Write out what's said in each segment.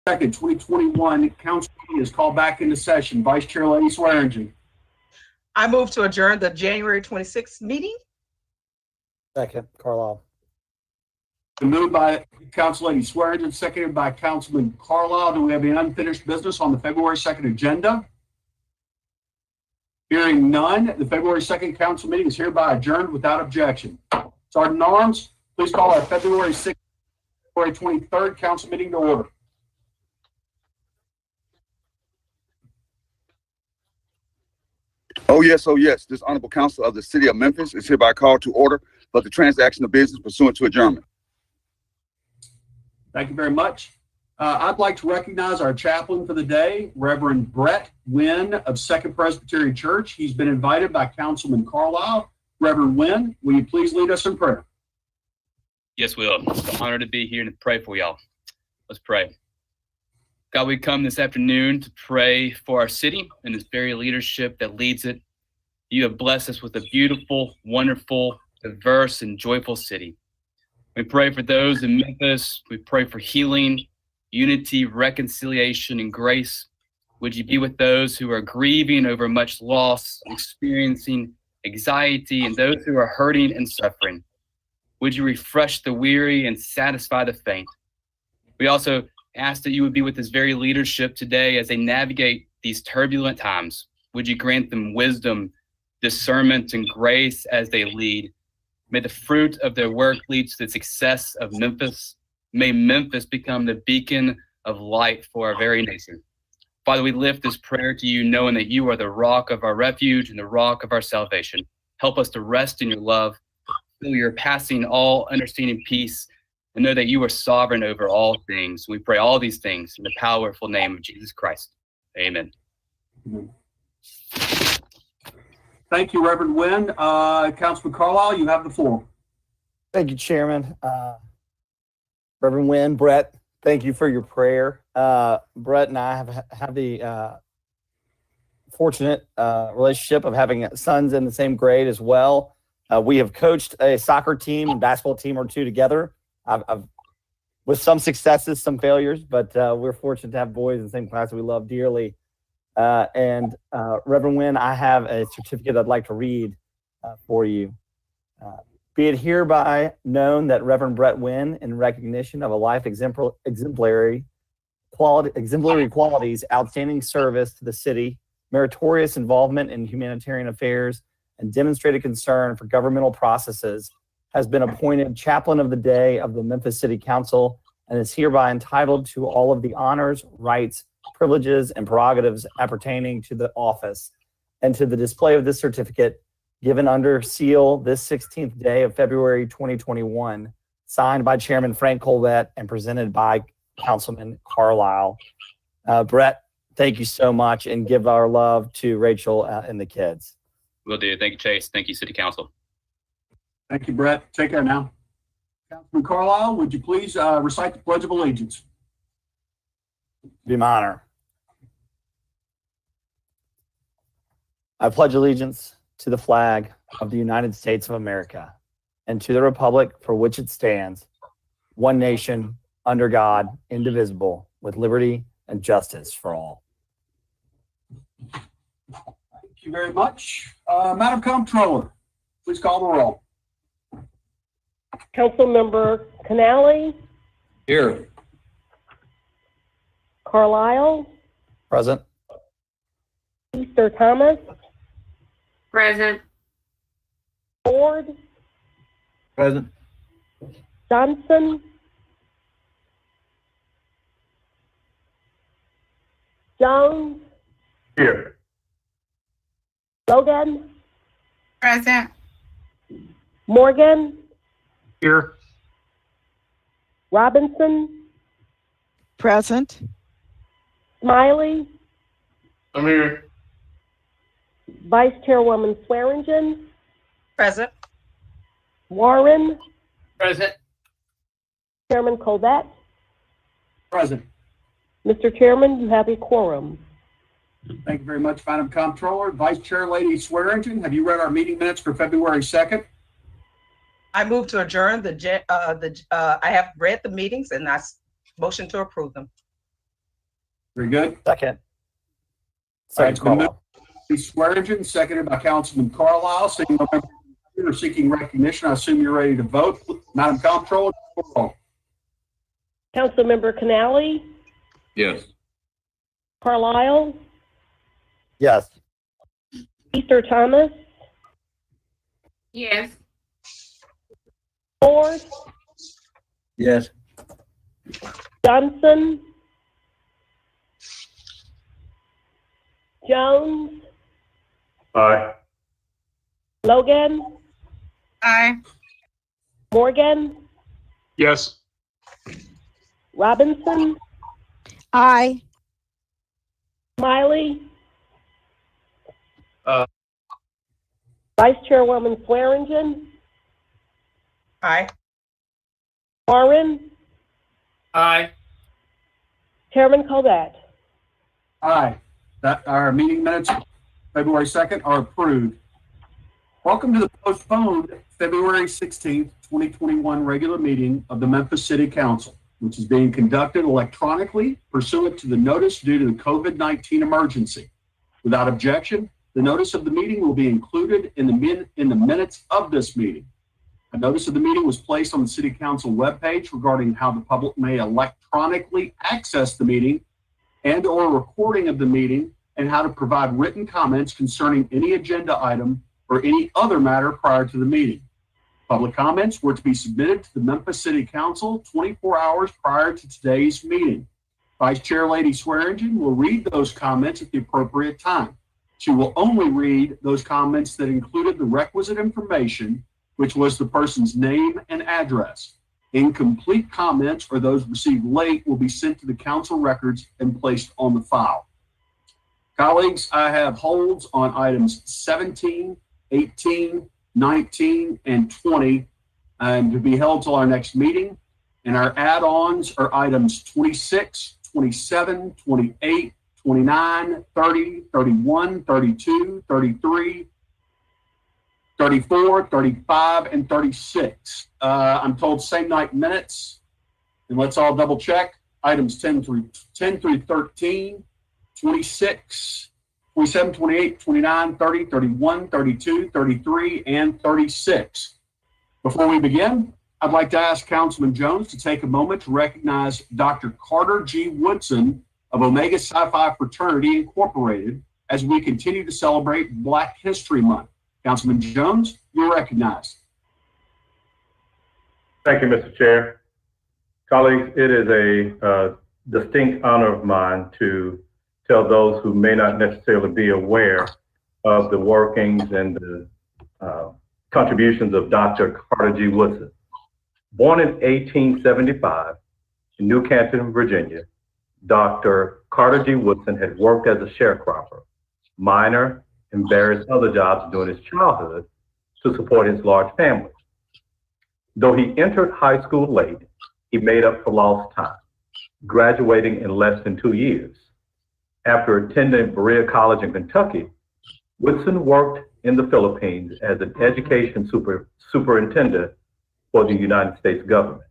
2nd, 2021 council meeting is called back into session. Vice Chair Lady Swearingen. I move to adjourn the January 26th meeting. Second, Carlisle. Moved by Council Lady Swearingen, seconded by Councilman Carlisle. Do we have any unfinished business on the February 2nd agenda? Hearing none, the February 2nd council meeting is hereby adjourned without objection. Sergeant at Arms, please call our February 6th, February 23rd council meeting to order. Oh yes. This Honorable Council of the City of Memphis is hereby called to order for the transaction of business pursuant to adjournment. Thank you very much. I'd like to recognize our chaplain for the day, Reverend Brett Wynn of Second Presbyterian Church. He's been invited by Councilman Carlisle. Reverend Wynn, will you please lead us in prayer? Yes, we will. It's an honor to be here and to pray for y'all. Let's pray. God, we come this afternoon to pray for our city and its very leadership that leads it. You have blessed us with a beautiful, wonderful, diverse, and joyful city. We pray for those in Memphis. We pray for healing, unity, reconciliation, and grace. Would you be with those who are grieving over much loss, experiencing anxiety, and those who are hurting and suffering? Would you refresh the weary and satisfy the faint? We also ask that you would be with this very leadership today as they navigate these turbulent times. Would you grant them wisdom, discernment, and grace as they lead? May the fruit of their work lead to the success of Memphis. May Memphis become the beacon of light for our very nation. Father, we lift this prayer to you, knowing that you are the rock of our refuge and the rock of our salvation. Help us to rest in your love, feel your passing all understanding peace, and know that you are sovereign over all things. We pray all these things in the powerful name of Jesus Christ. Amen. Thank you, Reverend Wynn. Councilman Carlisle, you have the floor. Thank you, Chairman. Reverend Wynn, Brett, thank you for your prayer. Brett and I have the fortunate relationship of having sons in the same grade as well. We have coached a soccer team and basketball team or two together. I've with some successes, some failures, but we're fortunate to have boys in the same class that we love dearly. Reverend Wynn, I have a certificate I'd like to read for you. Be it hereby known that Reverend Brett Wynn, in recognition of a life exemplary qualities, outstanding service to the city, meritorious involvement in humanitarian affairs, and demonstrated concern for governmental processes, has been appointed chaplain of the day of the Memphis City Council and is hereby entitled to all of the honors, rights, privileges, and prerogatives appertaining to the office, and to the display of this certificate given under seal this 16th day of February 2021, signed by Chairman Frank Colbert and presented by Councilman Carlisle. Brett, thank you so much, and give our love to Rachel and the kids. Will do. Thank you, Chase. Thank you, City Council. Thank you, Brett. Take care now. Councilman Carlisle, would you please recite the Pledge of Allegiance? Be my honor. I pledge allegiance to the flag of the United States of America and to the republic for which it stands, one nation, under God, indivisible, with liberty and justice for all. Thank you very much. Madam Comptroller, please call the roll. Councilmember Canale, Here. Carlisle, Present. Easter Thomas, Present. Ford, Present. Johnson, Jones, Here. Logan, Present. Morgan, Here. Robinson, Present. Smiley, I'm here. Vice Chairwoman Swearingen, Present. Warren, Present. Chairman Colbert. Present. Mr. Chairman, you have a quorum. Thank you very much, Madam Comptroller. Vice Chair Lady Swearingen, have you read our meeting minutes for February 2nd? I move to adjourn I have read the meetings and I motion to approve them. Very good. Second. All right, Second, it's been moved Carlisle. by Swearingen, seconded by Councilman Carlisle. Seeing no member you're seeking recognition, I assume you're ready to vote. Madam Comptroller, roll call. Councilmember Canali, Yes. Carlisle, Yes. Easter Thomas, Yes. Ford, Yes. Johnson, Jones, Aye. Logan, Aye. Morgan, Yes. Robinson, Aye. Smiley. Aye. Vice Chairwoman Swearingen, Aye. Warren, Aye. Chairman Colvett. Aye. That our meeting minutes February 2nd are approved. Welcome to the postponed February 16th, 2021 regular meeting of the Memphis City Council, which is being conducted electronically pursuant to the notice due to the COVID-19 emergency. Without objection, the notice of the meeting will be included in the minutes of this meeting. A notice of the meeting was placed on the City Council webpage regarding how the public may electronically access the meeting and/or recording of the meeting, and how to provide written comments concerning any agenda item or any other matter prior to the meeting. Public comments were to be submitted to the Memphis City Council 24 hours prior to today's meeting. Vice Chair Lady Swearingen will read those comments at the appropriate time. She will only read those comments that included the requisite information, which was the person's name and address. Incomplete comments or those received late will be sent to the council records and placed on the file. Colleagues, I have holds on items 17, 18, 19, and 20, and to be held till our next meeting. And our add-ons are items 26, 27, 28, 29, 30, 31, 32, 33, 34, 35, and 36. I'm told same night minutes, and let's all double check. Items 10 through 13, 26, 27, 28, 29, 30, 31, 32, 33, and 36. Before we begin, I'd like to ask Councilman Jones to take a moment to recognize Dr. Carter G. Woodson of Omega Psi Phi Fraternity Incorporated as we continue to celebrate Black History Month. Councilman Jones, you're recognized. Thank you, Mr. Chair. Colleagues, it is a distinct honor of mine to tell those who may not necessarily be aware of the workings and the contributions of Dr. Carter G. Woodson. Born in 1875 in New Canton, Virginia, Dr. Carter G. Woodson had worked as a sharecropper, miner, and various other jobs during his childhood to support his large family. Though he entered high school late, he made up for lost time, graduating in less than 2 years. After attending Berea College in Kentucky, Woodson worked in the Philippines as an education superintendent for the United States government.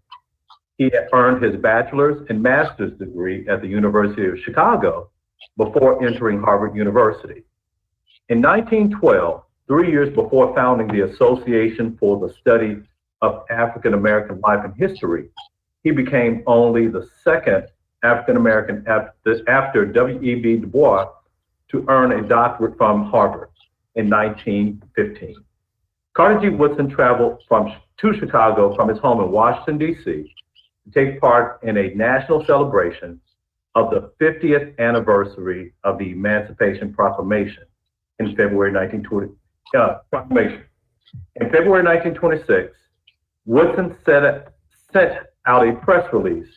He had earned his bachelor's and master's degree at the University of Chicago before entering Harvard University. In 1912, 3 years before founding the Association for the Study of African American Life and History, he became only the second African American after W.E.B. Du Bois to earn a doctorate from Harvard in 1915. Carter G. Woodson traveled to Chicago from his home in Washington, D.C. to take part in a national celebration of the 50th anniversary of the Emancipation Proclamation in February 1920. In February 1926, Woodson sent out a press release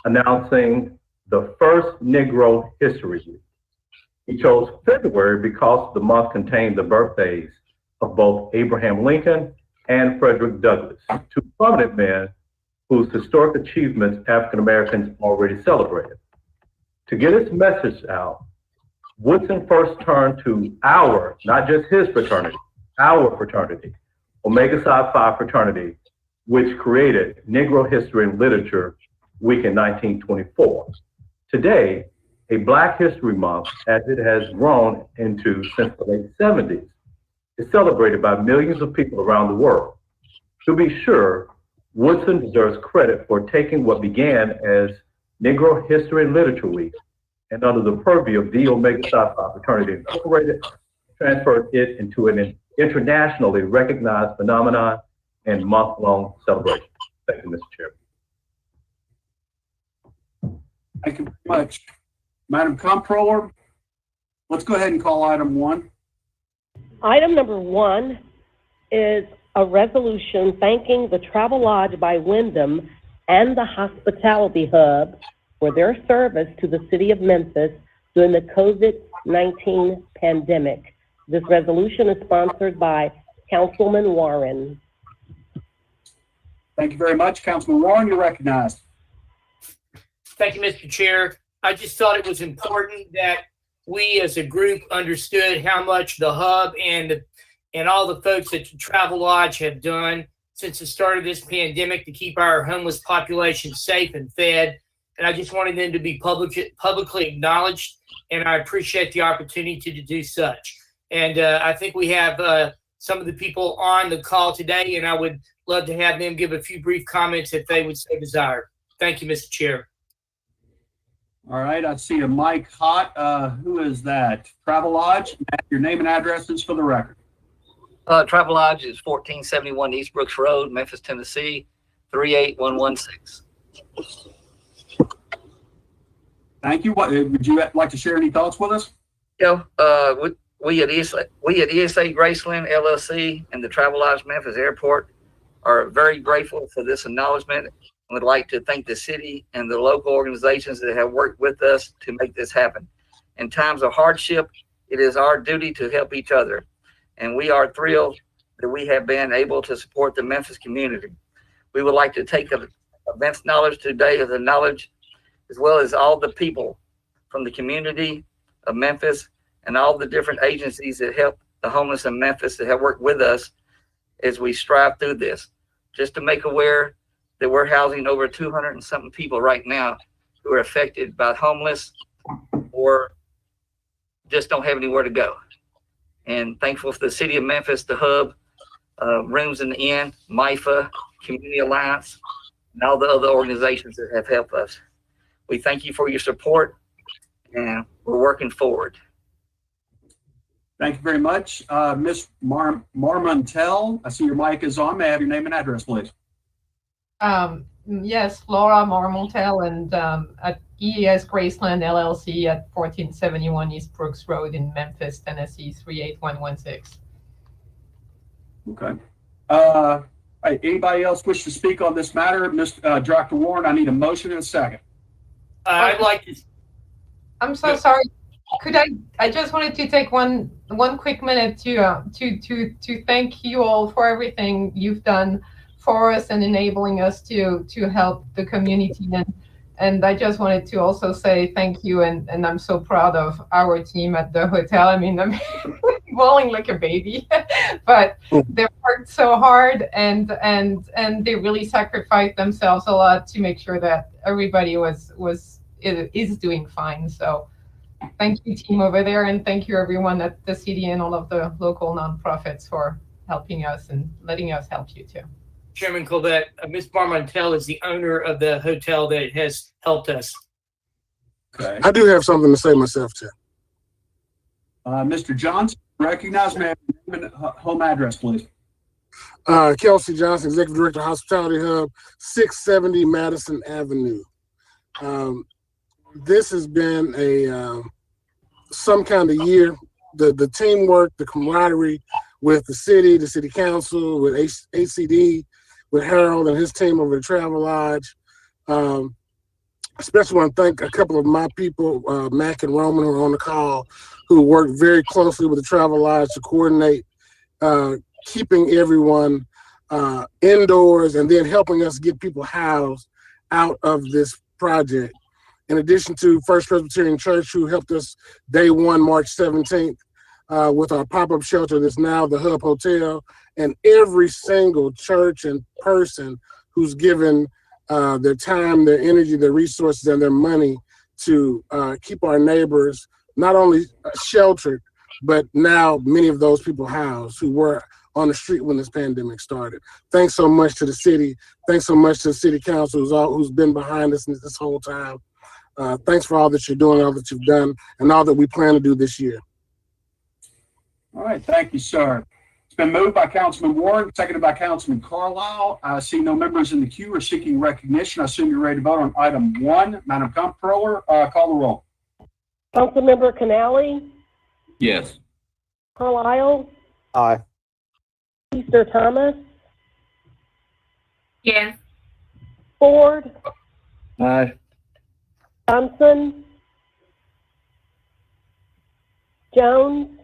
announcing the first Negro History Week. He chose February because the month contained the birthdays of both Abraham Lincoln and Frederick Douglass, two prominent men whose historic achievements African Americans already celebrated. To get his message out, Woodson first turned to our, not just his fraternity, our fraternity, Omega Psi Phi Fraternity, which created Negro History and Literature Week in 1924. Today, a Black History Month, as it has grown into since the late 70s, is celebrated by millions of people around the world. To be sure, Woodson deserves credit for taking what began as Negro History and Literature Week and under the purview of the Omega Psi Phi Fraternity Incorporated, transferred it into an internationally recognized phenomenon and month-long celebration. Thank you, Mr. Chairman. Thank you very much. Madam Comptroller, let's go ahead and call item 1. Item number 1 is a resolution thanking the Travel Lodge by Wyndham and the Hospitality Hub for their service to the city of Memphis during the COVID-19 pandemic. This resolution is sponsored by Councilman Warren. Thank you very much. Councilman Warren, you're recognized. Thank you, Mr. Chair. I just thought it was important that we as a group understood how much the hub and all the folks at the Travel Lodge have done since the start of this pandemic to keep our homeless population safe and fed. And I just wanted them to be publicly acknowledged, and I appreciate the opportunity to do such. And I think we have some of the people on the call today, and I would love to have them give a few brief comments if they would so desire. Thank you, Mr. Chair. All right, I see a mic hot. Who is that? Travel Lodge, your name and addresses for the record. Travel Lodge is 1471 East Brooks Road, Memphis, Tennessee, 38116. Thank you. What would you like to share any thoughts with us? We at ESA Graceland LLC and the Travel Lodge Memphis Airport are very grateful for this acknowledgement and would like to thank the city and the local organizations that have worked with us to make this happen. In times of hardship, it is our duty to help each other, and we are thrilled that we have been able to support the Memphis community. We would like to take immense knowledge today of the knowledge, as well as all the people from the community of Memphis and all the different agencies that help the homeless in Memphis that have worked with us as we strive through this. Just to make aware that we're housing over 200 and something people right now who are affected by homeless or just don't have anywhere to go. And thankful for the city of Memphis, the hub, Rooms in the Inn, MIFA, Community Alliance, and all the other organizations that have helped us. We thank you for your support, and we're working forward. Thank you very much. Ms. Marmontel, I see your mic is on. May I have your name and address, please? Yes, Laura Marmontel, and at EES Graceland LLC at 1471 East Brooks Road in Memphis, Tennessee, 38116. Okay. Anybody else wish to speak on this matter? Dr. Warren, I need a motion and a second. I'd like to. I'm so sorry. Could I just wanted to take one quick minute to thank you all for everything you've done for us and enabling us to help the community. And I just wanted to also say thank you, and I'm so proud of our team at the hotel. I mean, I'm bawling like a baby, but they worked so hard and they really sacrificed themselves a lot to make sure that everybody is doing fine. So thank you, team over there, and thank you everyone at the city and all of the local nonprofits for helping us and letting us help you too. Chairman Colbert, Ms. Marmontel is the owner of the hotel that has helped us. Okay. I do have something to say myself too. Mr. Johnson, recognize me. Home address, please. Kelsey Johnson, Executive Director, Hospitality Hub, 670 Madison Avenue. This has been some kind of year. The teamwork, the camaraderie with the city council, with HCD, with Harold and his team over at Travel Lodge. Especially want to thank a couple of my people, Mac and Roman, who are on the call, who worked very closely with the Travel Lodge to coordinate keeping everyone indoors and then helping us get people housed out of this project. In addition to First Presbyterian Church, who helped us day one, March 17th, with our pop-up shelter that's now the Hub Hotel, and every single church and person who's given their time, their energy, their resources, and their money to keep our neighbors not only sheltered, but now many of those people housed who were on the street when this pandemic started. Thanks so much to the city. Thanks so much to the city council who's been behind us this whole time. Thanks for all that you're doing, all that you've done, and all that we plan to do this year. All right, thank you, sir. It's been moved by Councilman Warren, seconded by Councilman Carlisle. I see no members in the queue are seeking recognition. I assume you're ready to vote on item 1. Madam Comptroller, call the roll. Councilmember Canali, Yes. Carlisle, Aye. Easter Thomas, Yes. Ford, Aye. Johnson, Jones,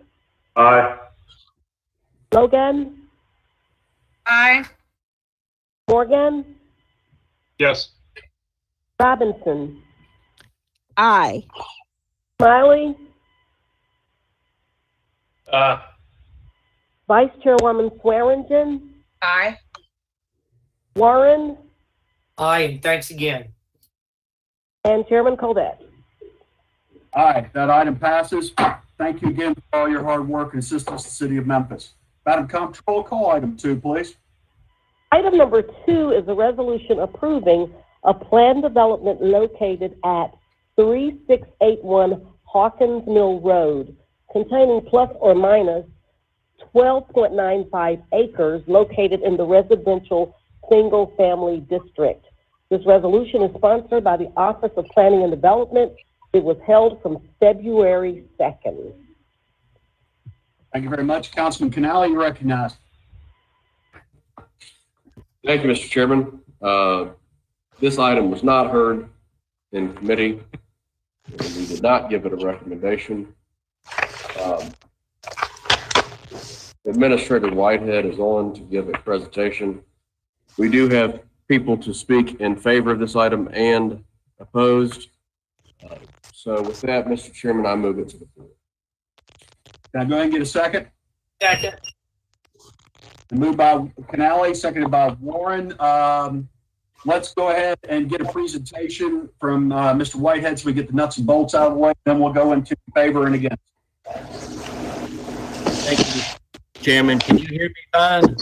Aye. Logan, Aye. Morgan, Yes. Robinson, Aye. Smiley, Vice Chairwoman Swearingen, Aye. Warren, Aye, and thanks again. and Chairman Coldet. Aye, that item passes. Thank you again for all your hard work and assistance to the city of Memphis. Madam Comptroller, call item 2, please. Item number 2 is a resolution approving a planned development located at 3681 Hawkins Mill Road, containing plus or minus 12.95 acres located in the residential single-family district. This resolution is sponsored by the Office of Planning and Development. It was held from February 2nd. Thank you very much. Councilman Canali, you recognized. Thank you, Mr. Chairman. This item was not heard in committee. We did not give it a recommendation. Administrator Whitehead is on to give a presentation. We do have people to speak in favor of this item and opposed. So with that, Mr. Chairman, I move it to the floor. Can I go ahead and get a second? Second. Moved by Canali, seconded by Warren. Let's go ahead and get a presentation from Mr. Whitehead so we get the nuts and bolts out of the way. Then we'll go into favor and against. Thank you, Chairman. Can you hear me fine?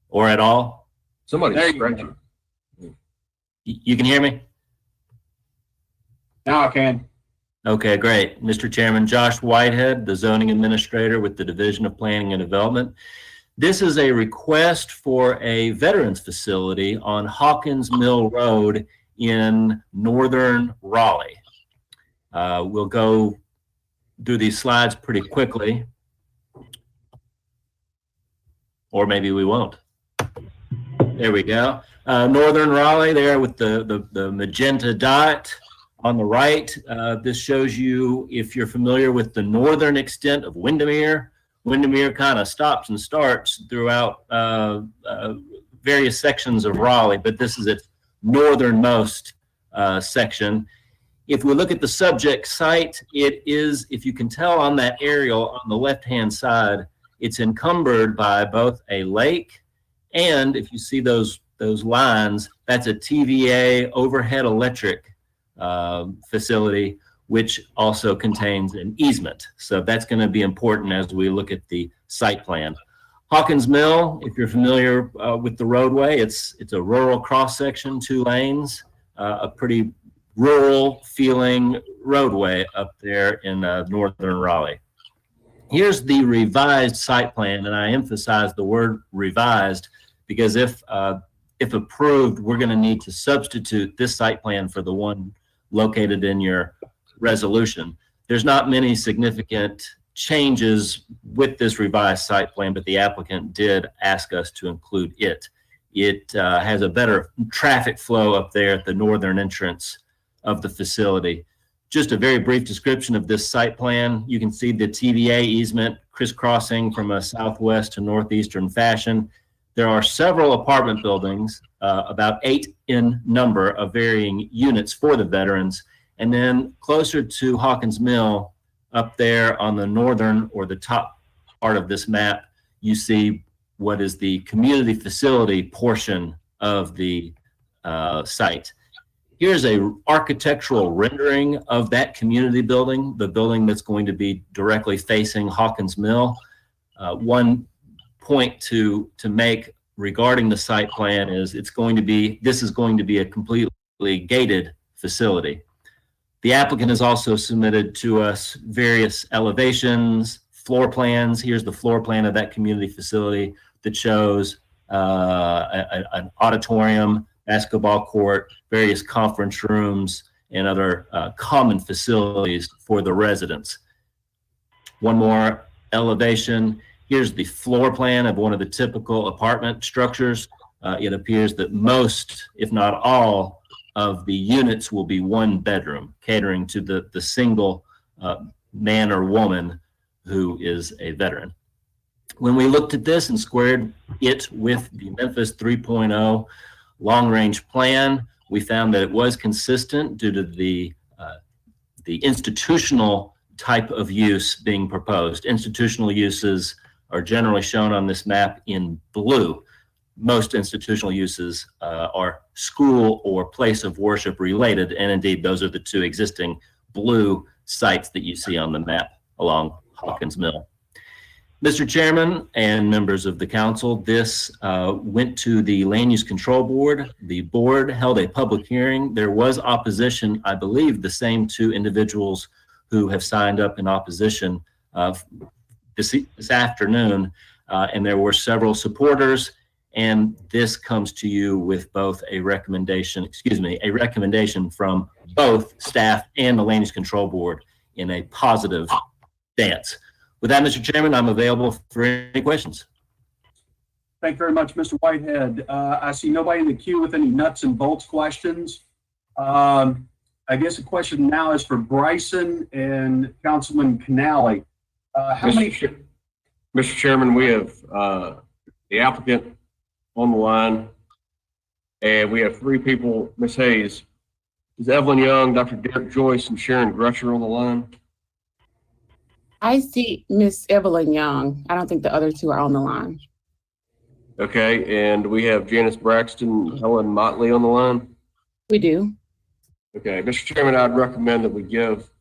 Or at all? Somebody's scratching. You can hear me? Now I can. Okay, great. Mr. Chairman, Josh Whitehead, the zoning administrator with the Division of Planning and Development. This is a request for a veterans facility on Hawkins Mill Road in northern Raleigh. We'll go through these slides pretty quickly, or maybe we won't. There we go. Northern Raleigh there with the magenta dot. On the right, this shows you, if you're familiar with the northern extent of Windermere. Windermere kind of stops and starts throughout various sections of Raleigh, but this is its northernmost section. If we look at the subject site, it is, if you can tell on that aerial on the left-hand side, it's encumbered by both a lake and, if you see those lines, that's a TVA overhead electric facility, which also contains an easement. So that's going to be important as we look at the site plan. Hawkins Mill, if you're familiar with the roadway, it's a rural cross section, 2 lanes, a pretty rural feeling roadway up there in northern Raleigh. Here's the revised site plan, and I emphasize the word revised because if approved, we're going to need to substitute this site plan for the one located in your resolution. There's not many significant changes with this revised site plan, but the applicant did ask us to include it. It has a better traffic flow up there at the northern entrance of the facility. Just a very brief description of this site plan. You can see the TVA easement crisscrossing from a southwest to northeastern fashion. There are several apartment buildings, about 8 in number, of varying units for the veterans. And then closer to Hawkins Mill, up there on the northern or the top part of this map, you see what is the community facility portion of the site. Here's a architectural rendering of that community building, the building that's going to be directly facing Hawkins Mill. One point to make regarding the site plan is this is going to be a completely gated facility. The applicant has also submitted to us various elevations, floor plans. Here's the floor plan of that community facility that shows an auditorium, basketball court, various conference rooms, and other common facilities for the residents. One more elevation. Here's the floor plan of one of the typical apartment structures. It appears that most, if not all, of the units will be one bedroom, catering to the single man or woman who is a veteran. When we looked at this and squared it with the Memphis 3.0 long-range plan, we found that it was consistent due to the institutional type of use being proposed. Institutional uses are generally shown on this map in blue. Most institutional uses are school or place of worship related, and indeed those are the two existing blue sites that you see on the map along Hawkins Mill. Mr. Chairman and members of the council, this went to the Land Use Control Board. The board held a public hearing. There was opposition, I believe the same two individuals who have signed up in opposition this afternoon, and there were several supporters, and this comes to you with both a recommendation from both staff and the Land Use Control Board in a positive stance. With that, Mr. Chairman, I'm available for any questions. Thank you very much, Mr. Whitehead. I see nobody in the queue with any nuts and bolts questions. I guess the question now is for Bryson and Councilman Canale. Mr. Chairman, we have the applicant on the line, and we have three people. Ms. Hayes, is Evelyn Young, Dr. Derek Joyce, and Sharon Grutcher on the line? I see Miss Evelyn Young. I don't think the other two are on the line. Okay, and we have Janice Braxton, Helen Motley on the line? We do. Okay, Mr. Chairman, I'd recommend that we give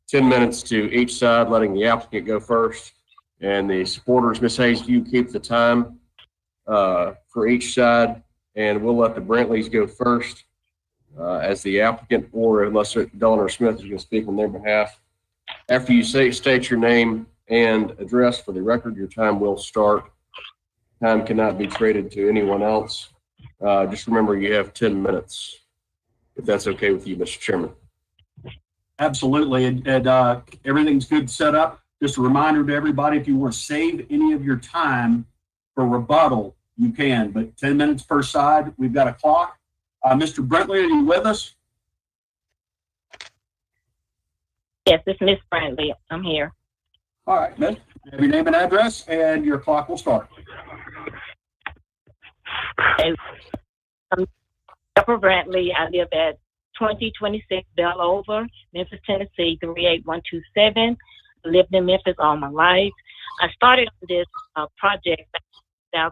10 minutes to each side, letting the applicant go first. And the supporters, Ms. Hayes, you keep the time for each side, and we'll let the Brantleys go first as the applicant, or unless Delano Smith is going to speak on their behalf. After you state your name and address for the record, your time will start. Time cannot be traded to anyone else. Just remember you have 10 minutes, if that's okay with you, Mr. Chairman. Absolutely, and everything's good set up. Just a reminder to everybody, if you want to save any of your time for rebuttal, you can, but 10 minutes per side. We've got a clock. Mr. Brentley, are you with us? Yes, it's Miss Brantley. I'm here. All right, Miss. Have your name and address, and your clock will start. I'm Deborah Brantley. I live at 2026 Bellover, Memphis, Tennessee, 38127. Lived in Memphis all my life. I started on this project back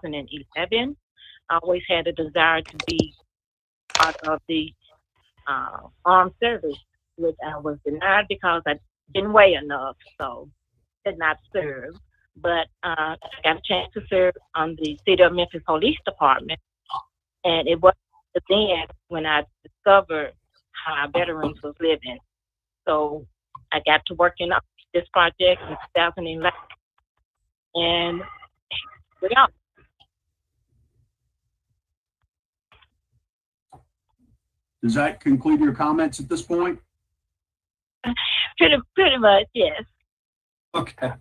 in 2011. I always had a desire to be part of the armed service, which I was denied because I didn't weigh enough, so did not serve. But I got a chance to serve on the City of Memphis Police Department, and it was then when I discovered how our veterans was living. So I got to working on this project in 2011, and we are. Does that conclude your comments at this point? Pretty much, yes. Okay.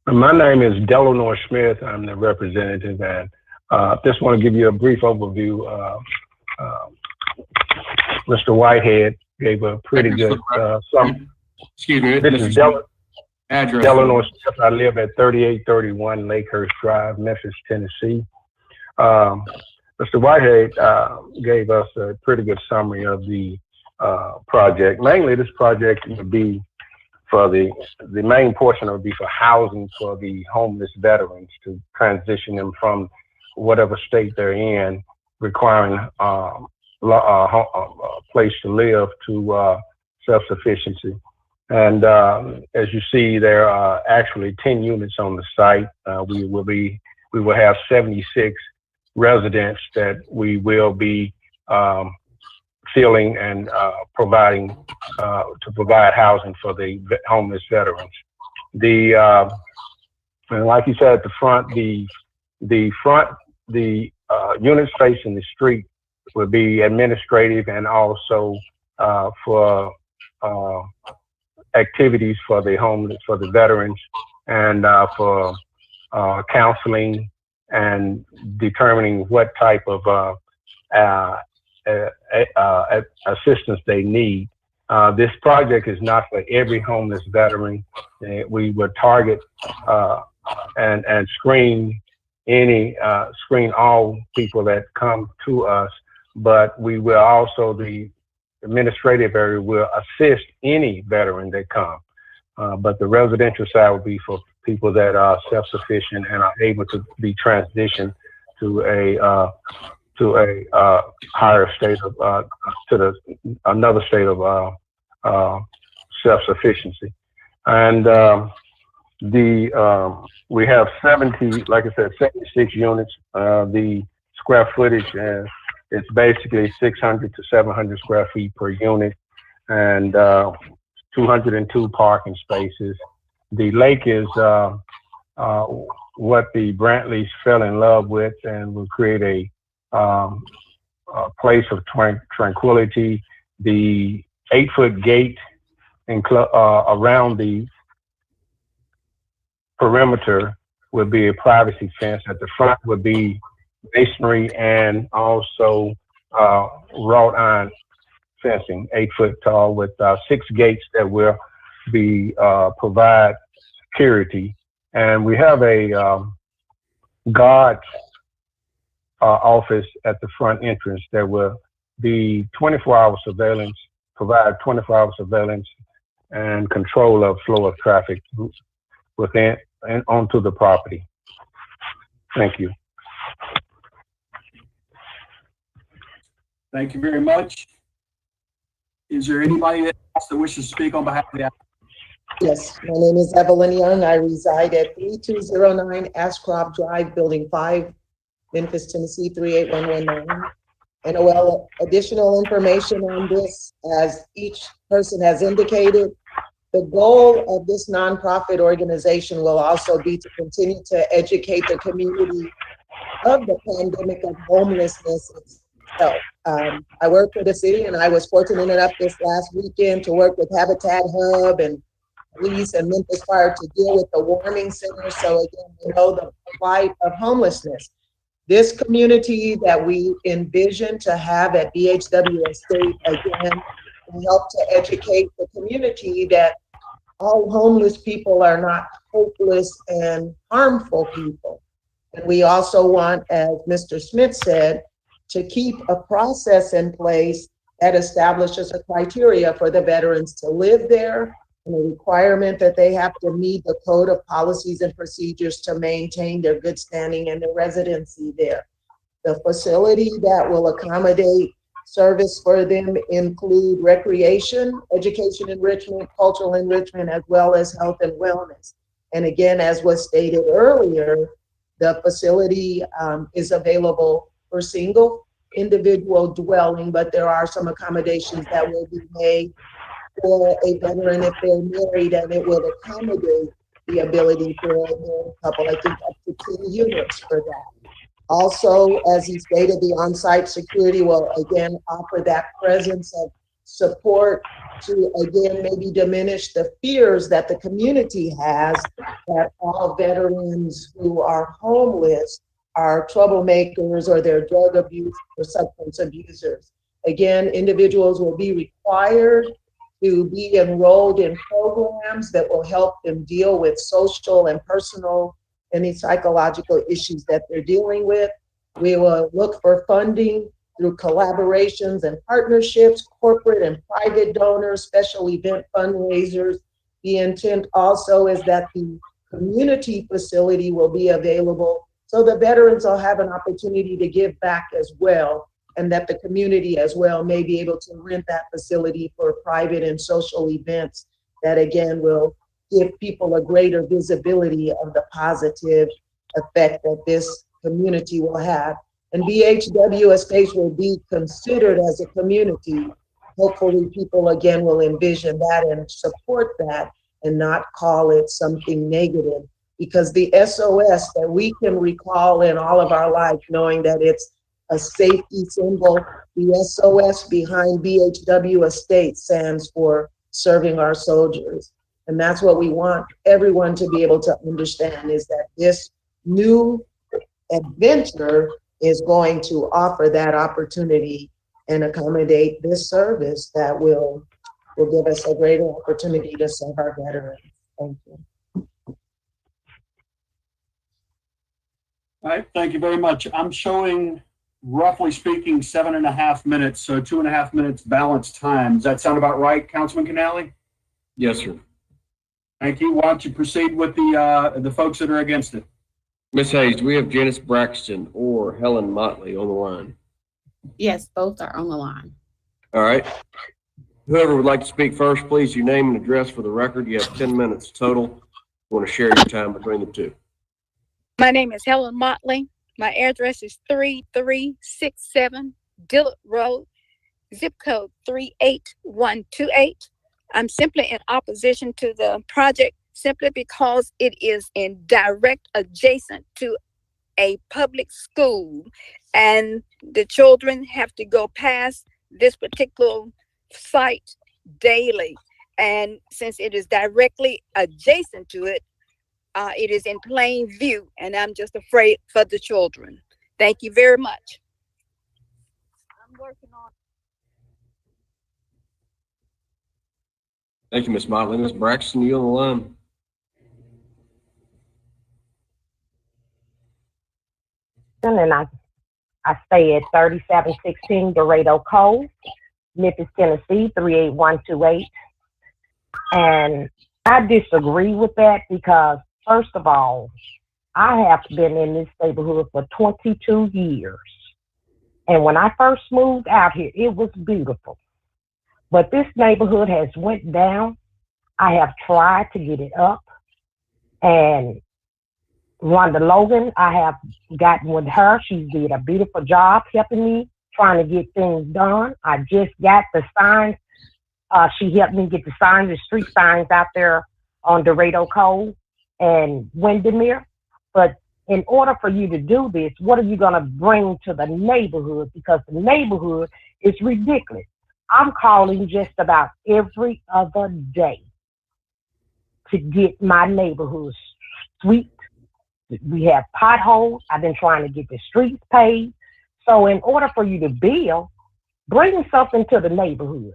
My name is Delano Smith. I'm the representative, and just want to give you a brief overview. Mr. Whitehead gave a pretty good summary. Excuse me. This is Delano Smith. I live at 3831 Lakehurst Drive, Memphis, Tennessee. Mr. Whitehead gave us a pretty good summary of the project. Mainly, this project would be for the main portion would be for housing for the homeless veterans, to transition them from whatever state they're in, requiring place to live to self-sufficiency. And as you see, there are actually 10 units on the site. We will have 76 residents that we will be filling and providing to provide housing for the homeless veterans. And like you said at the front, the units facing the street will be administrative and also for activities for the homeless, for the veterans, and for counseling and determining what type of assistance they need. This project is not for every homeless veteran. We would target and screen all people that come to us, but we will also, the administrative area will assist any veteran that come. But the residential side will be for people that are self-sufficient and are able to be transitioned to a higher state of another state of self-sufficiency. And we have 70, like I said, 76 units. The square footage is basically 600 to 700 square feet per unit, and 202 parking spaces. The lake is what the Brantleys fell in love with, and will create a place of tranquility. The 8-foot gate around the perimeter would be a privacy fence. At the front would be masonry and also wrought iron fencing, 8 foot tall, with 6 gates that will be provide security. And we have a guard office at the front entrance that will be 24-hour surveillance, provide 24-hour surveillance and control of flow of traffic within and onto the property. Thank you. Thank you very much. Is there anybody else that wishes to speak on behalf of the applicant? Yes, my name is Evelyn Young. I reside at 3209 Ashcroft Drive, Building 5, Memphis, Tennessee 38119. And well, additional information on this, as each person has indicated, the goal of this nonprofit organization will also be to continue to educate the community of the pandemic of homelessness itself. I work for the city, and I was fortunate enough this last weekend to work with Habitat Hub and police and Memphis Fire to deal with the warming center. So again, we know the plight of homelessness. This community that we envision to have at BHW Estate, again, will help to educate the community that all homeless people are not hopeless and harmful people. And we also want, as Mr. Smith said, to keep a process in place that establishes a criteria for the veterans to live there, and a requirement that they have to meet the code of policies and procedures to maintain their good standing and their residency there. The facility that will accommodate service for them include recreation, education enrichment, cultural enrichment, as well as health and wellness. And again, as was stated earlier, the facility is available for single individual dwelling, but there are some accommodations that will be made for a veteran if they're married, and it will accommodate the ability for a married couple, I think up to 10 units for that. Also, as he stated, the on-site security will again offer that presence of support to again maybe diminish the fears that the community has that all veterans who are homeless are troublemakers or they're drug abuse or substance abusers. Again, individuals will be required to be enrolled in programs that will help them deal with social and personal and psychological issues that they're dealing with. We will look for funding through collaborations and partnerships, corporate and private donors, special event fundraisers. The intent also is that the community facility will be available so the veterans will have an opportunity to give back as well and that the community as well may be able to rent that facility for private and social events that again will give people a greater visibility of the positive effect that this community will have. And BHW Estates will be considered as a community. Hopefully people again will envision that and support that and not call it something negative, because the SOS that we can recall in all of our life, knowing that it's a safety symbol, the SOS behind BHW Estate stands for serving our soldiers. And that's what we want everyone to be able to understand, is that this new adventure is going to offer that opportunity and accommodate this service that will give us a greater opportunity to serve our veterans. Thank you. All right, thank you very much. I'm showing, roughly speaking, 7.5 minutes, so 2.5 minutes balanced time. Does that sound about right, Councilman Canale? Yes, sir. Thank you. Why don't you proceed with the folks that are against it? Ms. Hayes, do we have Janice Braxton or Helen Motley on the line? Yes, both are on the line. All right. Whoever would like to speak first, please, your name and address for the record. You have 10 minutes total. You want to share your time between the two. My name is Helen Motley. My address is 3367 Dillard Road, zip code 38128. I'm simply in opposition to the project simply because it is in direct adjacent to a public school, and the children have to go past this particular site daily. And since it is directly adjacent to it, it is in plain view, and I'm just afraid for the children. Thank you very much. I'm working on. Thank you, Ms. Motley. Ms. Braxton, you on the line? And I stay at 3716 Dorado Cove, Memphis, Tennessee, 38128. And I disagree with that because, first of all, I have been in this neighborhood for 22 years. And when I first moved out here, it was beautiful. But this neighborhood has went down. I have tried to get it up. And Rhonda Logan, I have gotten with her. She did a beautiful job helping me, trying to get things done. I just got the signs. She helped me get the signs, the street signs out there on Dorado Cove and Windermere. But in order for you to do this, what are you going to bring to the neighborhood? Because the neighborhood is ridiculous. I'm calling just about every other day to get my neighborhood sweet. We have potholes. I've been trying to get the streets paved. So in order for you to build, bring something to the neighborhood.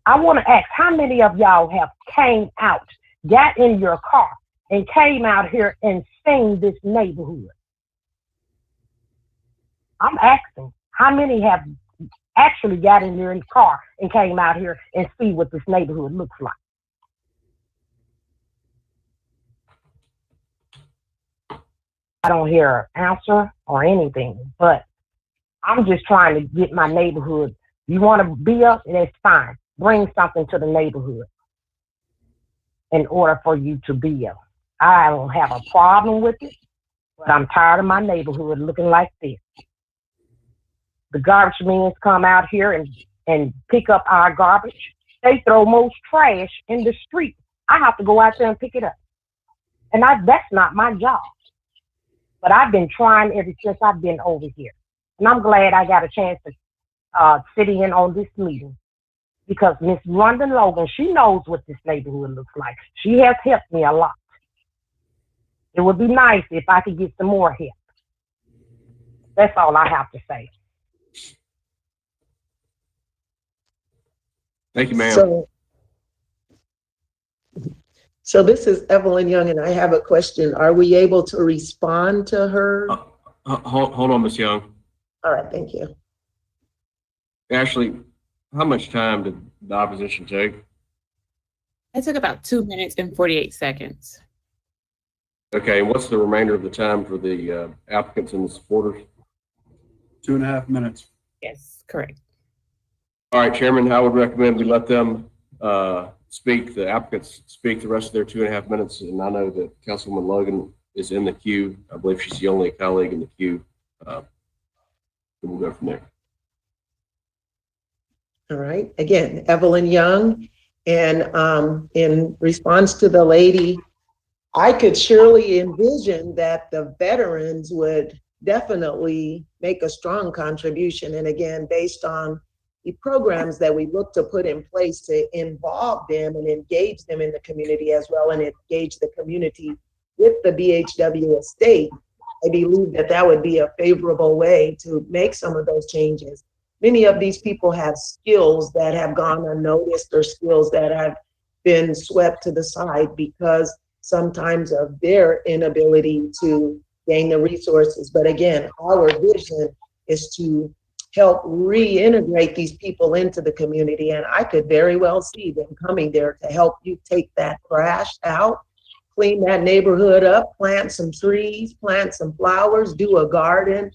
I want to ask, how many of y'all have came out, got in your car, and came out here and seen this neighborhood? I'm asking, how many have actually got in your car and came out here and see what this neighborhood looks like? I don't hear an answer or anything, but I'm just trying to get my neighborhood. You want to be up, that's fine. Bring something to the neighborhood in order for you to be up. I don't have a problem with it, but I'm tired of my neighborhood looking like this. The garbage men come out here and pick up our garbage. They throw most trash in the street. I have to go out there and pick it up. And that's not my job. But I've been trying ever since I've been over here. And I'm glad I got a chance to sit in on this meeting. Because Miss Rhonda Logan, she knows what this neighborhood looks like. She has helped me a lot. It would be nice if I could get some more help. That's all I have to say. Thank you, ma'am. So this is Evelyn Young, and I have a question. Are we able to respond to her? Hold on, Ms. Young. All right, thank you. Ashley, how much time did the opposition take? It took about 2 minutes and 48 seconds. Okay, and what's the remainder of the time for the applicants and the supporters? 2.5 minutes. Yes, correct. All right, Chairman, I would recommend we let them speak, the applicants speak the rest of their 2.5 minutes. And I know that Councilwoman Logan is in the queue. I believe she's the only colleague in the queue. We'll go from there. All right, again, Evelyn Young. And in response to the lady, I could surely envision that the veterans would definitely make a strong contribution. And again, based on the programs that we look to put in place to involve them and engage them in the community as well, and engage the community with the BHW estate, I believe that that would be a favorable way to make some of those changes. Many of these people have skills that have gone unnoticed or skills that have been swept to the side because sometimes of their inability to gain the resources. But again, our vision is to help reintegrate these people into the community. And I could very well see them coming there to help you take that trash out, clean that neighborhood up, plant some trees, plant some flowers, do a garden.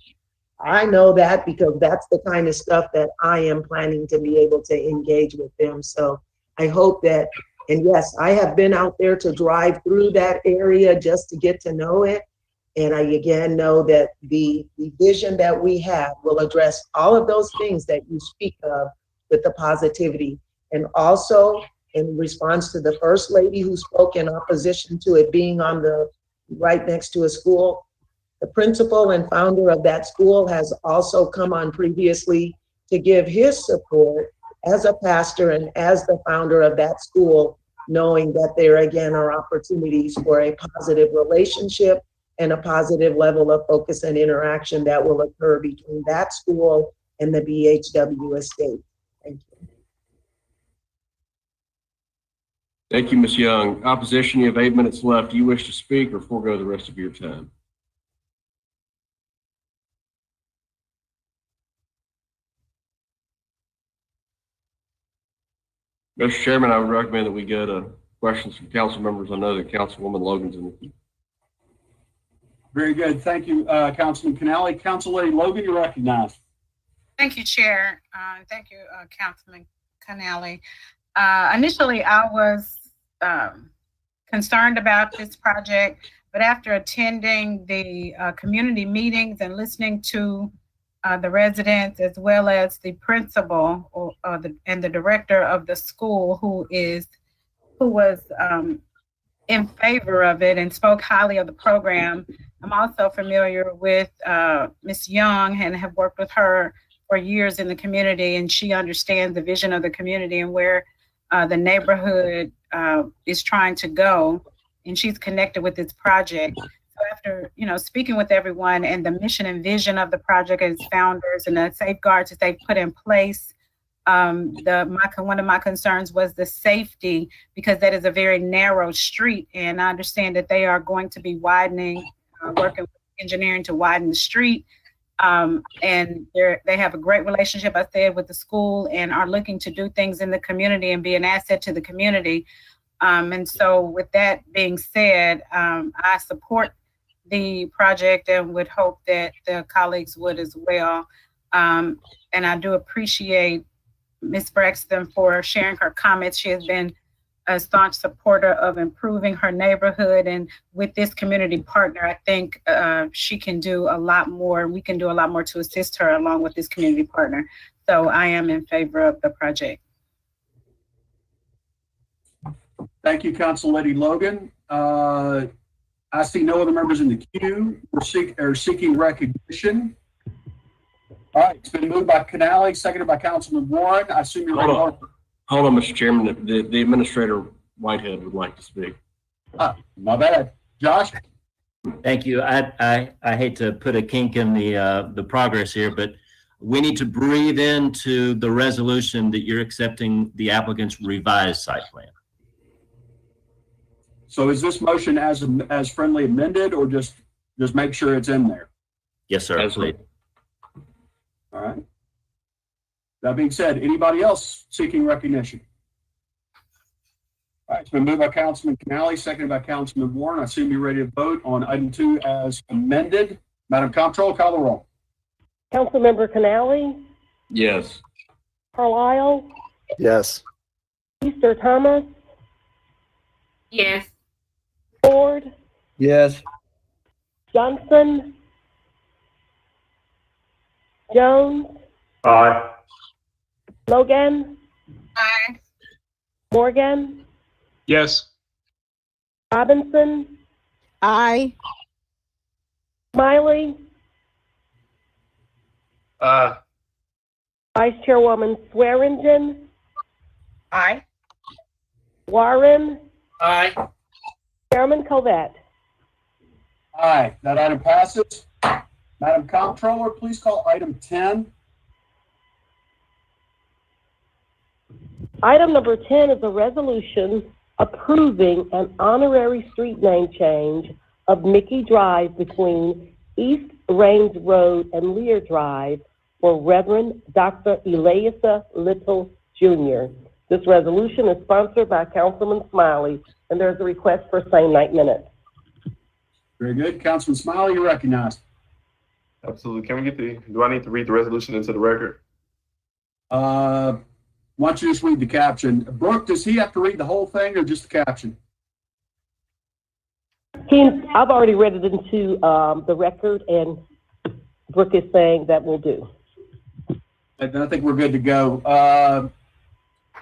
I know that because that's the kind of stuff that I am planning to be able to engage with them. So I hope that, and yes, I have been out there to drive through that area just to get to know it. And I again know that the vision that we have will address all of those things that you speak of with the positivity. And also in response to the first lady who spoke in opposition to it being on the right next to a school, the principal and founder of that school has also come on previously to give his support as a pastor and as the founder of that school, knowing that there again are opportunities for a positive relationship and a positive level of focus and interaction that will occur between that school and the BHW estate. Thank you. Thank you, Ms. Young. Opposition, you have 8 minutes left. Do you wish to speak or forego the rest of your time? Mr. Chairman, I would recommend that we go to questions from council members. I know that Councilwoman Logan's in the queue. Very good. Thank you, Councilman Canale. Council Lady Logan, you're recognized. Thank you, Chair. Thank you, Councilman Canale. Initially, I was concerned about this project, but after attending the community meetings and listening to the residents as well as the principal and the director of the school who was in favor of it and spoke highly of the program. I'm also familiar with Ms. Young and have worked with her for years in the community, and she understands the vision of the community and where the neighborhood is trying to go, and she's connected with this project. So after speaking with everyone and the mission and vision of the project as founders and the safeguards that they've put in place, one of my concerns was the safety, because that is a very narrow street, and I understand that they are going to be widening, working with engineering to widen the street. And they have a great relationship, I said, with the school, and are looking to do things in the community and be an asset to the community. And so with that being said, I support the project and would hope that the colleagues would as well. And I do appreciate Ms. Braxton for sharing her comments. She has been a staunch supporter of improving her neighborhood, and with this community partner, I think she can do a lot more. We can do a lot more to assist her along with this community partner. So I am in favor of the project. Thank you, Council Lady Logan. I see no other members in the queue are seeking recognition. All right, it's been moved by Canale, seconded by Councilman Warren. I assume you're ready. Hold on, Mr. Chairman. The Administrator Whitehead would like to speak. My bad. Josh? Thank you. I hate to put a kink in the progress here, but we need to breathe into the resolution that you're accepting the applicant's revised site plan. So is this motion as friendly amended, or just make sure it's in there? Yes, sir. Please. All right. That being said, anybody else seeking recognition? All right, it's been moved by Councilman Canale, seconded by Councilman Warren. I assume you're ready to vote on item 2 as amended. Madam Comptroller, call the roll. Councilmember Canale, Yes. Carlisle, Yes. Easter Thomas, Yes. Ford, Yes. Johnson, Jones, Aye. Logan, Aye. Morgan, Yes. Robinson, Aye. Smiley, Aye. Vice Chairwoman Swearingen, Aye. Warren, Aye. Chairman Covett. Aye, that item passes. Madam Comptroller, please call item 10. Item number 10 is a resolution approving an honorary street name change of Mickey Drive between East Range Road and Lear Drive for Reverend Dr. Eliasa Little Jr. This resolution is sponsored by Councilman Smiley, and there's a request for same night minutes. Very good. Councilman Smiley, you're recognized. Absolutely. Can we get do I need to read the resolution into the record? Why don't you just read the caption? Brooke, does he have to read the whole thing or just the caption? I've already read it into the record, and Brooke is saying that will do. I think we're good to go.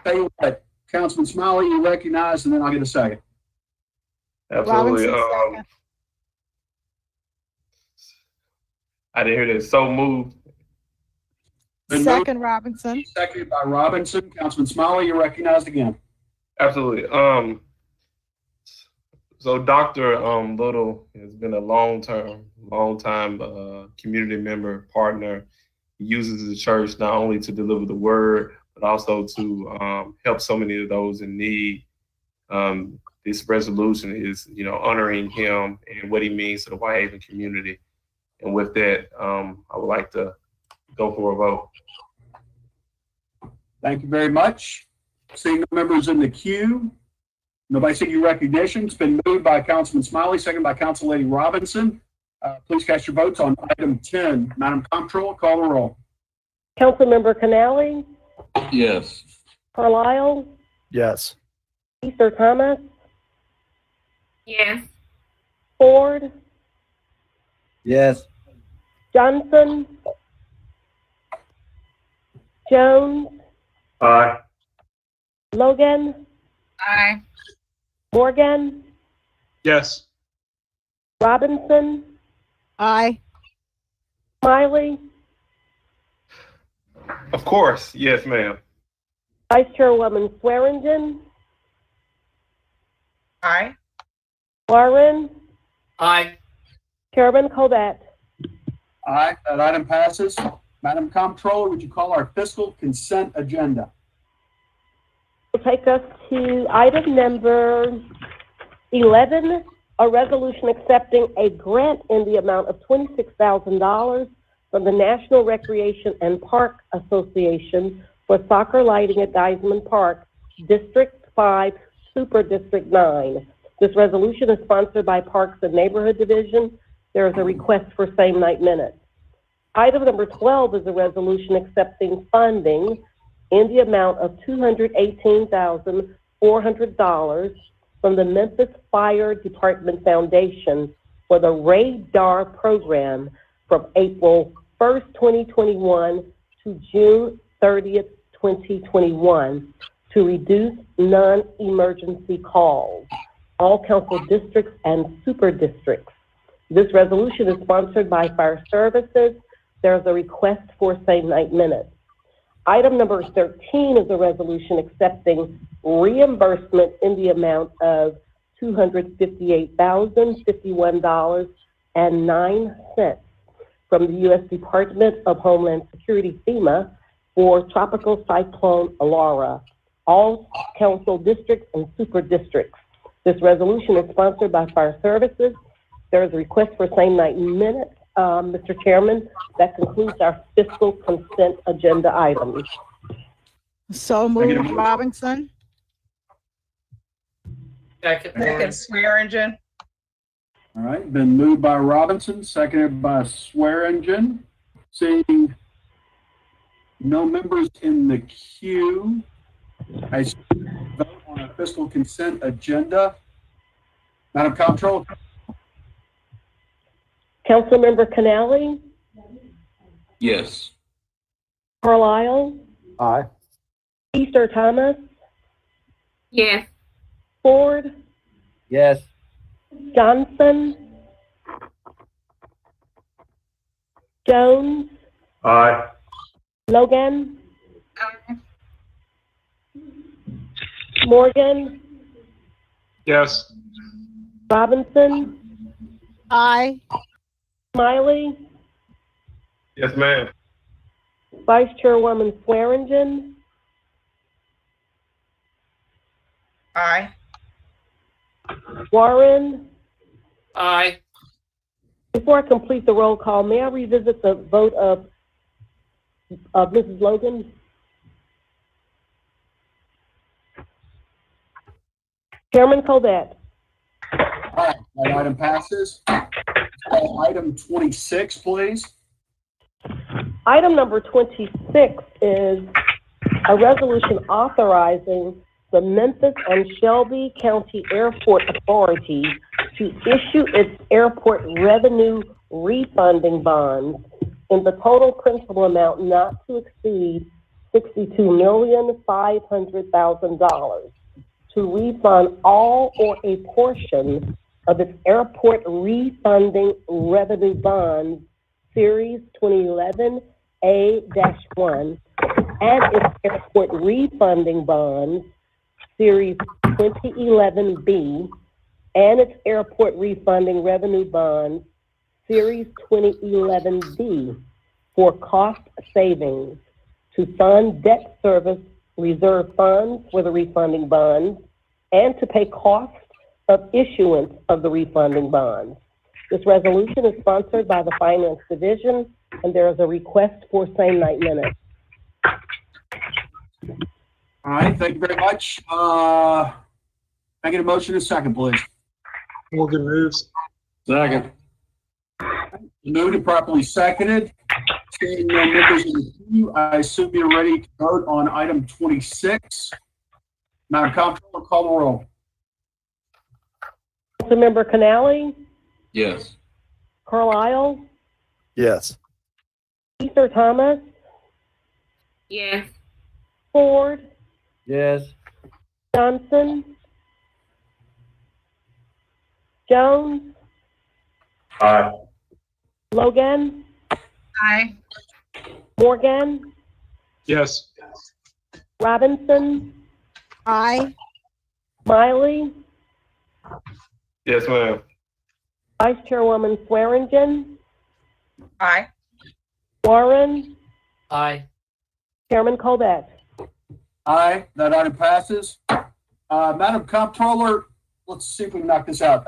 Tell you what, Councilman Smiley, you recognize, and then I'll get a second. Absolutely. Robinson, second. I didn't hear this. So moved. Been Second, Robinson. Seconded by Robinson. Councilman Smiley, you're recognized again. Absolutely. So Dr. Little has been a long time community member, partner. He uses the church not only to deliver the word, but also to help so many of those in need. This resolution is, honoring him and what he means to the Whitehaven community. And with that, I would like to go for a vote. Thank you very much. Seeing no members in the queue, nobody seeking recognition. It's been moved by Councilman Smiley, second by Council Lady Robinson. Please cast your votes on item 10. Madam Comptroller, call the roll. Councilmember Canale, Yes. Carlisle, Yes. Easter Thomas, Yes. Ford, Yes. Johnson, Jones, Aye. Logan, Aye. Morgan, Yes. Robinson, Aye. Smiley, Of course. Yes, ma'am. Vice Chairwoman Swearingen, Aye. Warren, Aye. Chairman Covett. Aye, that item passes. Madam Comptroller, would you call our fiscal consent agenda? Will take us to item number 11, a resolution accepting a grant in the amount of $26,000 from the National Recreation and Park Association for soccer lighting at Geisman Park, District 5, Super District 9. This resolution is sponsored by Parks and Neighborhood Division. There is a request for same night minutes. Item number 12 is a resolution accepting funding in the amount of $218,400 from the Memphis Fire Department Foundation for the Radar program from April 1st, 2021 to June 30th, 2021 to reduce non-emergency calls, all council districts and super districts. This resolution is sponsored by Fire Services. There's a request for same night minutes. Item number 13 is a resolution accepting reimbursement in the amount of $258,051.09 from the U.S. Department of Homeland Security, FEMA, for Tropical Cyclone Laura, all council districts and super districts. This resolution is sponsored by Fire Services. There is a request for same night minutes. Mr. Chairman, that concludes our fiscal consent agenda items. So moved, Robinson. Second, Swearingen. All right, been moved by Robinson, seconded by Swearingen. Seeing no members in the queue, I vote on a fiscal consent agenda. Madam Comptroller? Councilmember Canali, Yes. Carlisle, Aye. Easter Thomas, Yes. Ford, Yes. Johnson, Jones, Aye. Logan, Morgan, Yes. Robinson, Aye. Smiley, Yes, ma'am. Vice Chairwoman Swearingen, Aye. Warren. Aye. Before I complete the roll call, may I revisit the vote of Mrs. Logan? Chairman Colbert. All right, that item passes. Item 26, please. Item number 26 is a resolution authorizing the Memphis and Shelby County Airport Authority to issue its airport revenue refunding bonds in the total principal amount not to exceed $62,500,000 to refund all or a portion of its airport refunding revenue bonds, Series 2011 A-1, and its airport refunding bonds, Series 2011B, and its airport refunding revenue bonds, Series 2011D, for cost savings to fund debt service reserve funds for the refunding bonds and to pay costs of issuance of the refunding bonds. This resolution is sponsored by the Finance Division, and there is a request for same-night minutes. All right, thank you very much. Can I get a motion in a second, please? Morgan moves. Second. Moved and properly seconded. Seeing no members in the queue, I assume you're ready to vote on item 26. Madam Comptroller, call the roll. Councilmember Canali, Yes. Carlisle, Yes. Easter Thomas, Yes. Ford, Yes. Johnson, Jones, Aye. Logan, Aye. Morgan, Yes. Robinson, Aye. Smiley, Yes, ma'am. Vice Chairwoman Swearingen, Aye. Warren, Aye. Chairman Colbert. Aye, that item passes. Madam Comptroller, let's see if we can knock this out.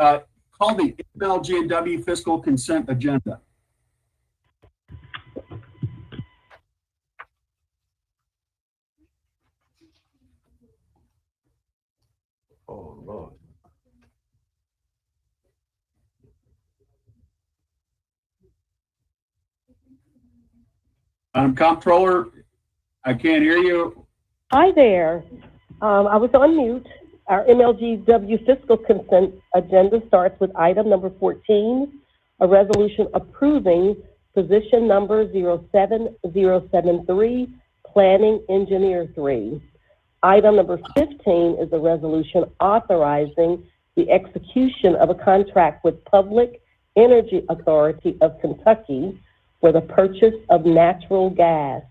Call the MLG&W fiscal consent agenda. Oh, Lord. Madam Comptroller, I can't hear you. Hi there. I was on mute. Our MLGW fiscal consent agenda starts with item number 14, a resolution approving position number 07073, Planning Engineer 3. Item number 15 is a resolution authorizing the execution of a contract with Public Energy Authority of Kentucky for the purchase of natural gas.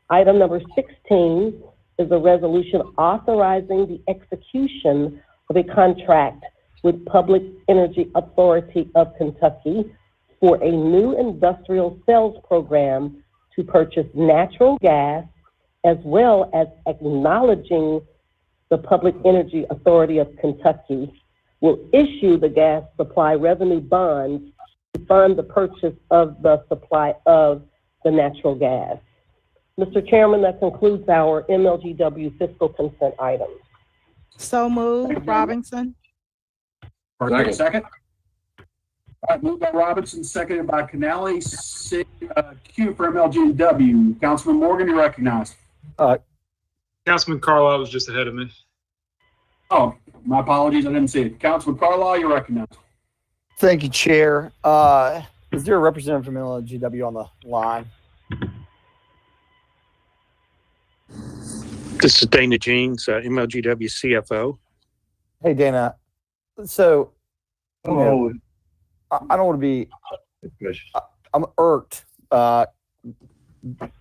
Item number 16 is a resolution authorizing the execution of a contract with Public Energy Authority of Kentucky for a new industrial sales program to purchase natural gas, as well as acknowledging the Public Energy Authority of Kentucky will issue the gas supply revenue bonds to fund the purchase of the supply of the natural gas. Mr. Chairman, that concludes our MLGW fiscal consent items. So moved, Robinson. Second. All right, moved by Robinson, seconded by Canale. Q for MLGW. Councilman Morgan, you're recognized. Councilman Carlisle was just ahead of me. Oh, my apologies. I didn't see it. Councilman Carlisle, you're recognized. Thank you, Chair. Is there a representative from LGW on the line? This is Dana Jeans, MLGW CFO. Hey, Dana. So, you know, I don't want to be, I'm irked. On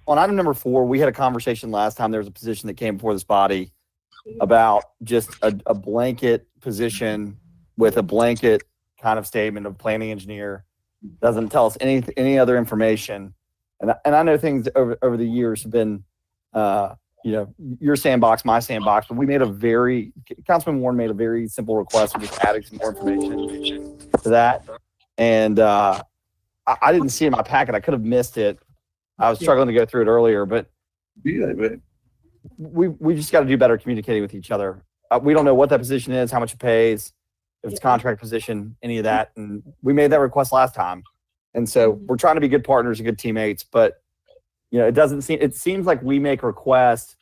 item number 4, we had a conversation last time. There was a position that came before this body about just a blanket position with a blanket kind of statement of planning engineer. Doesn't tell us any other information. And I know things over the years have been, you know, your sandbox, my sandbox, but we made Councilman Warren made a very simple request of just adding some more information to that. And I didn't see it in my packet. I could have missed it. I was struggling to go through it earlier, but we just got to do better communicating with each other. We don't know what that position is, how much it pays, if it's a contract position, any of that. And we made that request last time. And so we're trying to be good partners and good teammates, but you know, it seems like we make a request,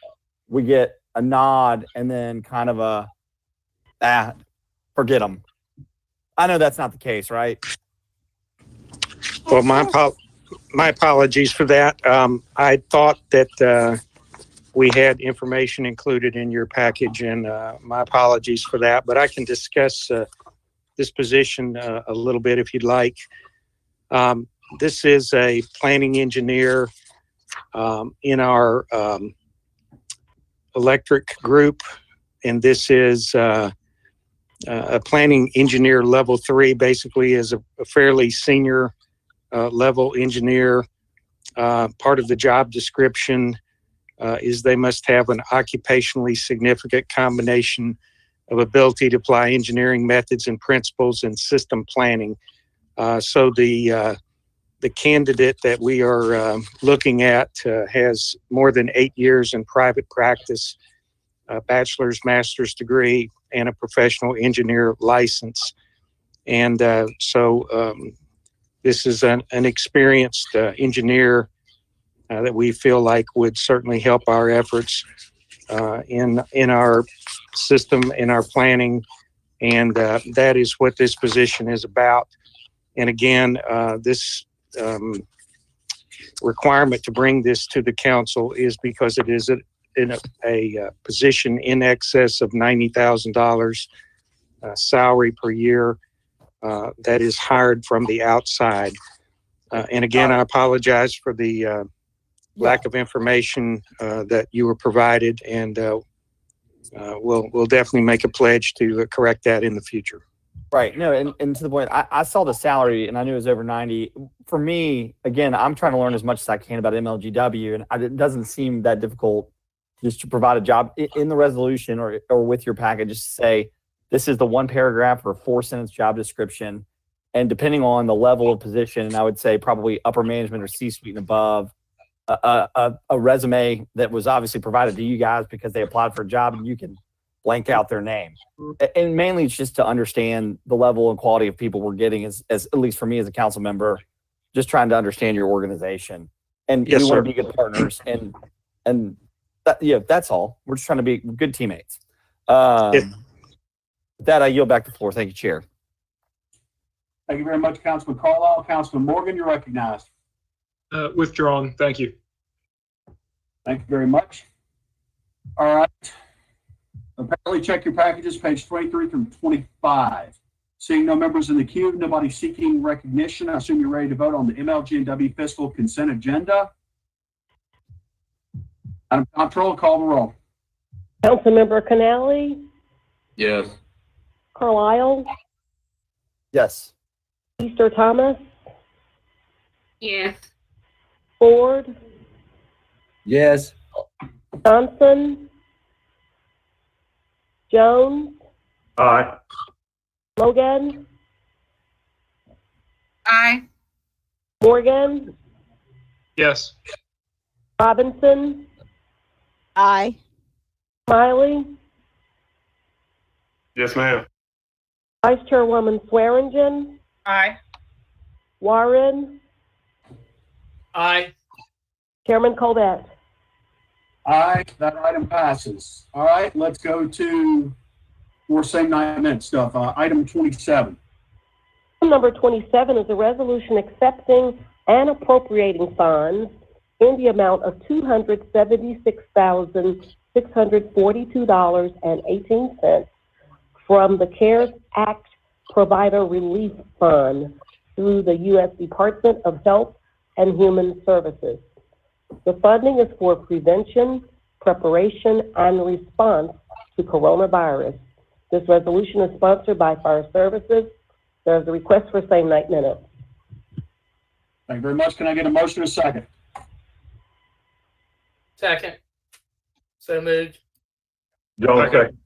we get a nod, and then kind of forget them. I know that's not the case, right? Well, my apologies for that. I thought that we had information included in your package, and my apologies for that. But I can discuss this position a little bit if you'd like. This is a planning engineer in our electric group, and this is a planning engineer level 3, basically is a fairly senior level engineer. Part of the job description is they must have an occupationally significant combination of ability to apply engineering methods and principles in system planning. So the candidate that we are looking at has more than 8 years in private practice, a bachelor's, master's degree, and a professional engineer license. And so this is an experienced engineer that we feel like would certainly help our efforts in our system, in our planning, and that is what this position is about. And again, this requirement to bring this to the council is because it is a position in excess of $90,000 salary per year that is hired from the outside. And again, I apologize for the lack of information that you were provided, and we'll definitely make a pledge to correct that in the future. Right. No, and to the point, I saw the salary and I knew it was over 90. For me, again, I'm trying to learn as much as I can about MLGW, and it doesn't seem that difficult just to provide a job in the resolution or with your package. Just say, this is the 1 paragraph or 4-sentence job description. And depending on the level of position, and I would say probably upper management or C-suite and above, a resume that was obviously provided to you guys because they applied for a job, and you can blank out their name. And mainly it's just to understand the level and quality of people we're getting as at least for me as a council member, just trying to understand your organization. And yes, we want sir. to be good partners, and that, yeah, that's all. We're just trying to be good teammates. With that, I yield back the floor. Thank you, Chair. Thank you very much, Councilman Carlisle. Councilman Morgan, you're recognized. Withdrawn. Thank you. Thank you very much. All right. Apparently, check your packages, page 23 through 25. Seeing no members in the queue, nobody seeking recognition, I assume you're ready to vote on the MLG&W fiscal consent agenda. Madam Comptroller, call the roll. Councilmember Canale, Yes. Carlisle, Yes. Easter Thomas, Yes. Ford, Yes. Johnson, Jones, Aye. Logan, Aye. Morgan, Yes. Robinson, Aye. Smiley, Yes, ma'am. Vice Chairwoman Swearingen, Aye. Warren, Aye. Chairman Colbert. Aye, that item passes. All right, let's go to more same night minute stuff. Item 27. Number 27 is a resolution accepting and appropriating funds in the amount of $276,642.18 from the CARES Act Provider Relief Fund through the U.S. Department of Health and Human Services. The funding is for prevention, preparation, and response to coronavirus. This resolution is sponsored by Fire Services. There's a request for same night minutes. Thank you very much. Can I get a motion and a second? Second. So moved. Jones, second.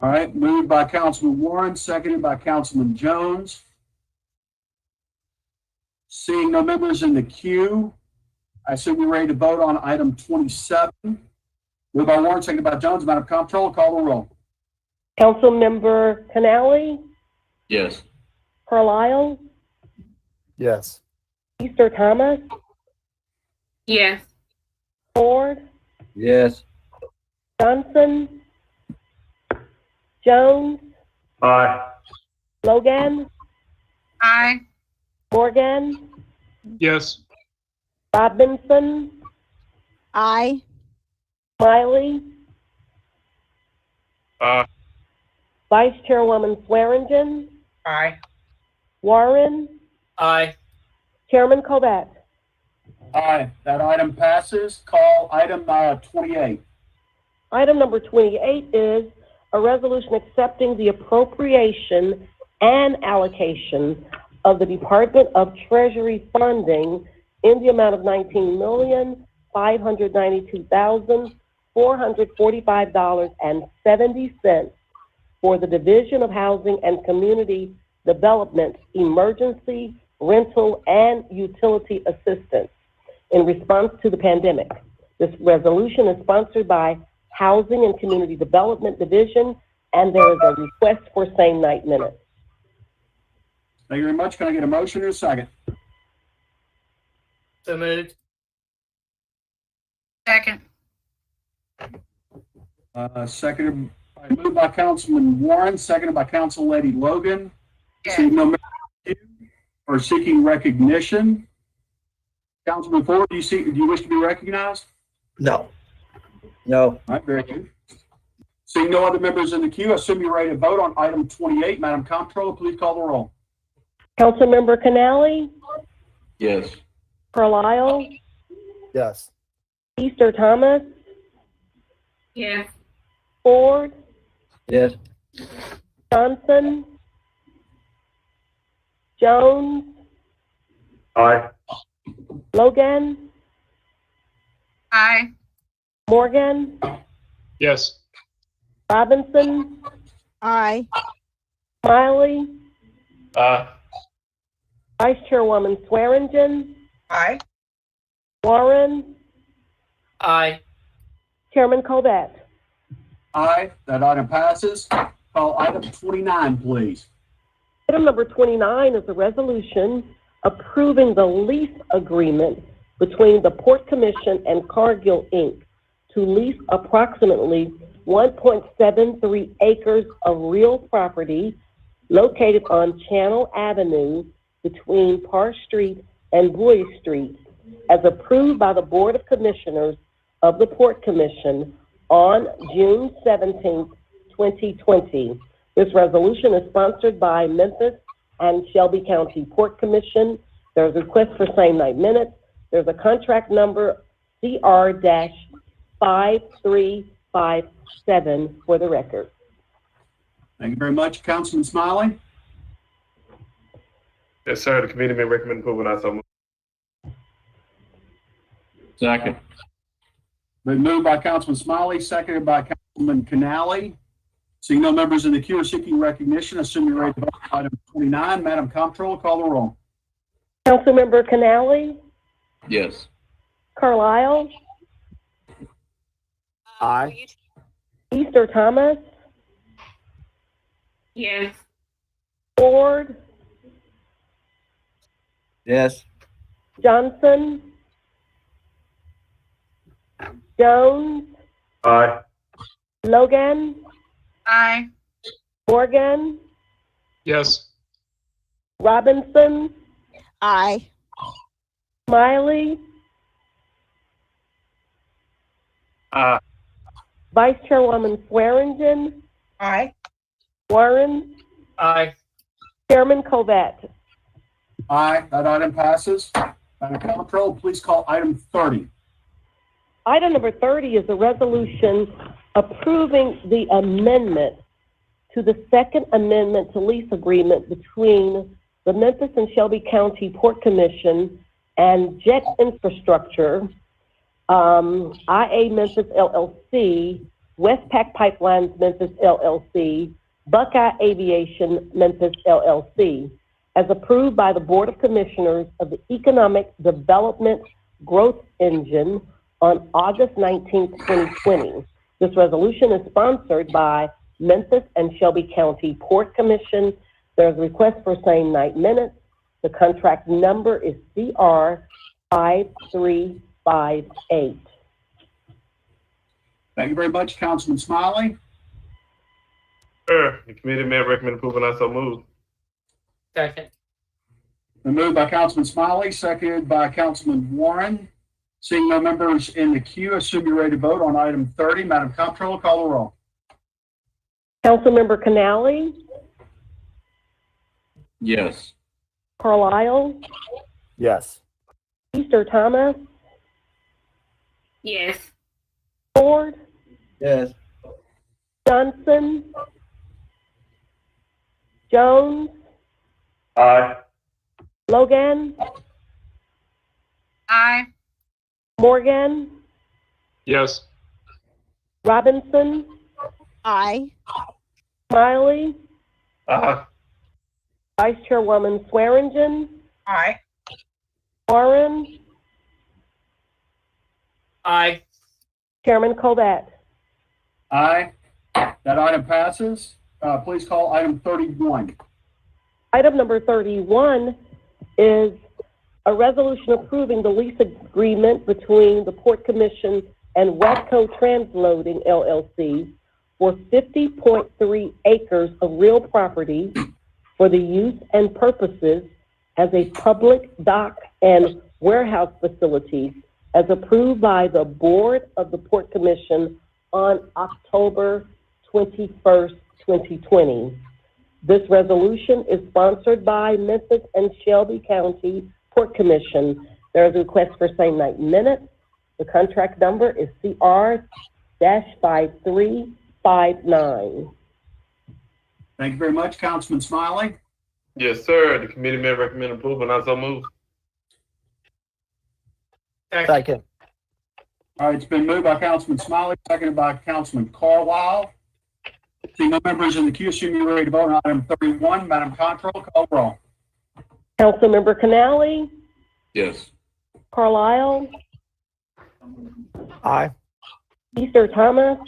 All right, moved by Councilman Warren, seconded by Councilman Jones. Seeing no members in the queue, I assume we're ready to vote on item 27. Moved by Warren, seconded by Jones. Madam Comptroller, call the roll. Councilmember Canale, Yes. Carlisle, Yes. Easter Thomas, Yes. Ford, Yes. Johnson, Jones, Aye. Logan, Aye. Morgan, Yes. Robinson, Aye. Smiley, Aye. Vice Chairwoman Swearingen, Aye. Warren, Aye. Chairman Colbert. Aye, that item passes. Call item 28. Item number 28 is a resolution accepting the appropriation and allocation of the Department of Treasury funding in the amount of $19,592,445.70 for the Division of Housing and Community Development Emergency Rental and Utility Assistance in response to the pandemic. This resolution is sponsored by Housing and Community Development Division, and there is a request for same night minutes. Thank you very much. Can I get a motion and a second? So moved. Second. Seconded, moved by Councilman Warren, seconded by Council Lady Logan. Yes. Seeing no members in the queue or seeking recognition. Councilman Ford, do you wish to be recognized? No. No. All right, very good. Seeing no other members in the queue, I assume you're ready to vote on item 28. Madam Comptroller, please call the roll. Councilmember Canale, Yes. Carlisle, Yes. Easter Thomas, Yes. Ford, Yes. Johnson, Jones, Aye. Logan, Aye. Morgan, Yes. Robinson, Aye. Smiley, Aye. Vice Chairwoman Swearingen, Aye. Warren, Aye. Chairman Colbert. Aye, that item passes. Call item 29, please. Item number 29 is a resolution approving the lease agreement between the Port Commission and Cargill, Inc. to lease approximately 1.73 acres of real property located on Channel Avenue between Parr Street and Bowie Street, as approved by the Board of Commissioners of the Port Commission on June 17, 2020. This resolution is sponsored by Memphis and Shelby County Port Commission. There's a request for same night minutes. There's a contract number CR-5357 for the record. Thank you very much. Councilman Smiley? Yes, sir. The committee may recommend approval. I so move. Second. Been moved by Councilman Smiley, seconded by Councilman Canale. Seeing no members in the queue or seeking recognition, assume you're ready to vote on item 29. Madam Comptroller, call the roll. Councilmember Canale, Yes. Carlisle, Aye. Easter Thomas, Yes. Ford, Yes. Johnson, Jones, Aye. Logan, Aye. Morgan, Yes. Robinson, Aye. Smiley, Aye. Vice Chairwoman Swearingen, Aye. Warren, Aye. Chairman Covett. Aye, that item passes. Madam Comptroller, please call item 30. Item number 30 is a resolution approving the amendment to the Second Amendment to lease agreement between the Memphis and Shelby County Port Commission and Jet Infrastructure, IA Memphis LLC, Westpac Pipelines Memphis LLC, Buckeye Aviation Memphis LLC, as approved by the Board of Commissioners of the Economic Development Growth Engine on August 19, 2020. This resolution is sponsored by Memphis and Shelby County Port Commission. There's a request for same night minutes. The contract number is CR 5358. Thank you very much, Councilman Smiley. Sir, the committee may recommend approval, and I so move. Second. Been moved by Councilman Smiley, seconded by Councilman Warren. Seeing no members in the queue, assume you're ready to vote on item 30. Madam Comptroller, call the roll. Councilmember Canale, Yes. Carlisle, Yes. Easter Thomas, Yes. Ford, Yes. Johnson, Jones, Aye. Logan, Aye. Morgan, Yes. Robinson, Aye. Smiley, Aye. Vice Chairwoman Swearingen, Aye. Warren, Aye. Chairman Covett. Aye. That item passes. Please call item 31. Item number 31 is a resolution approving the lease agreement between the Port Commission and Watco Transloading LLC for 50.3 acres of real property for the use and purposes as a public dock and warehouse facility as approved by the Board of the Port Commission on October 21st, 2020. This resolution is sponsored by Memphis and Shelby County Port Commission. There is a request for same night minutes. The contract number is CR-5359. Thank you very much, Councilman Smiley. Yes, sir. The committee may recommend approval, and I so move. Second. All right, it's been moved by Councilman Smiley, seconded by Councilman Carlisle. Seeing no members in the queue, assume you're ready to vote on item 31. Madam Comptroller, call the roll. Councilmember Canale, Yes. Carlisle, Aye. Easter Thomas,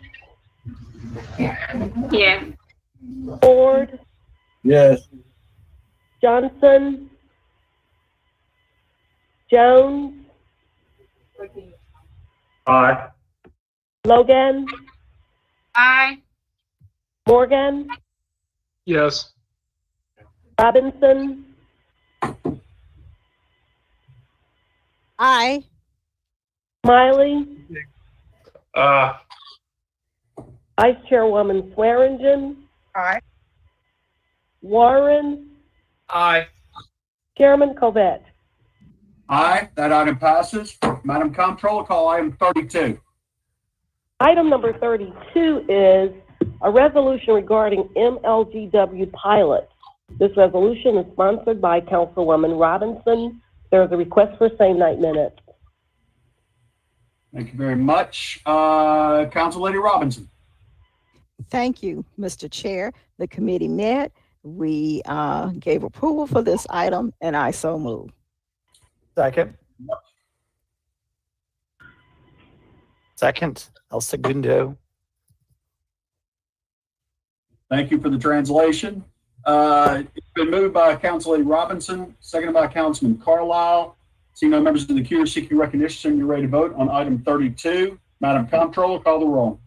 Yes. Ford, Yes. Johnson, Jones, Aye. Logan, Aye. Morgan, Yes. Robinson, Aye. Smiley, Aye. Vice Chairwoman Swearingen, Aye. Warren, Aye. Chairman Covett. Aye, that item passes. Madam Comptroller, call item 32. Item number 32 is a resolution regarding MLGW pilots. This resolution is sponsored by Councilwoman Robinson. There is a request for same night minutes. Thank you very much. Council Lady Robinson. Thank you, Mr. Chair. The committee met. We gave approval for this item, and I so move. Second. Second. El Segundo. Thank you for the translation. It's been moved by Councilman Robinson, seconded by Councilman Carlisle. Seeing no members of the queue are seeking recognition, you're ready to vote on item 32. Madam Comptroller, call the roll.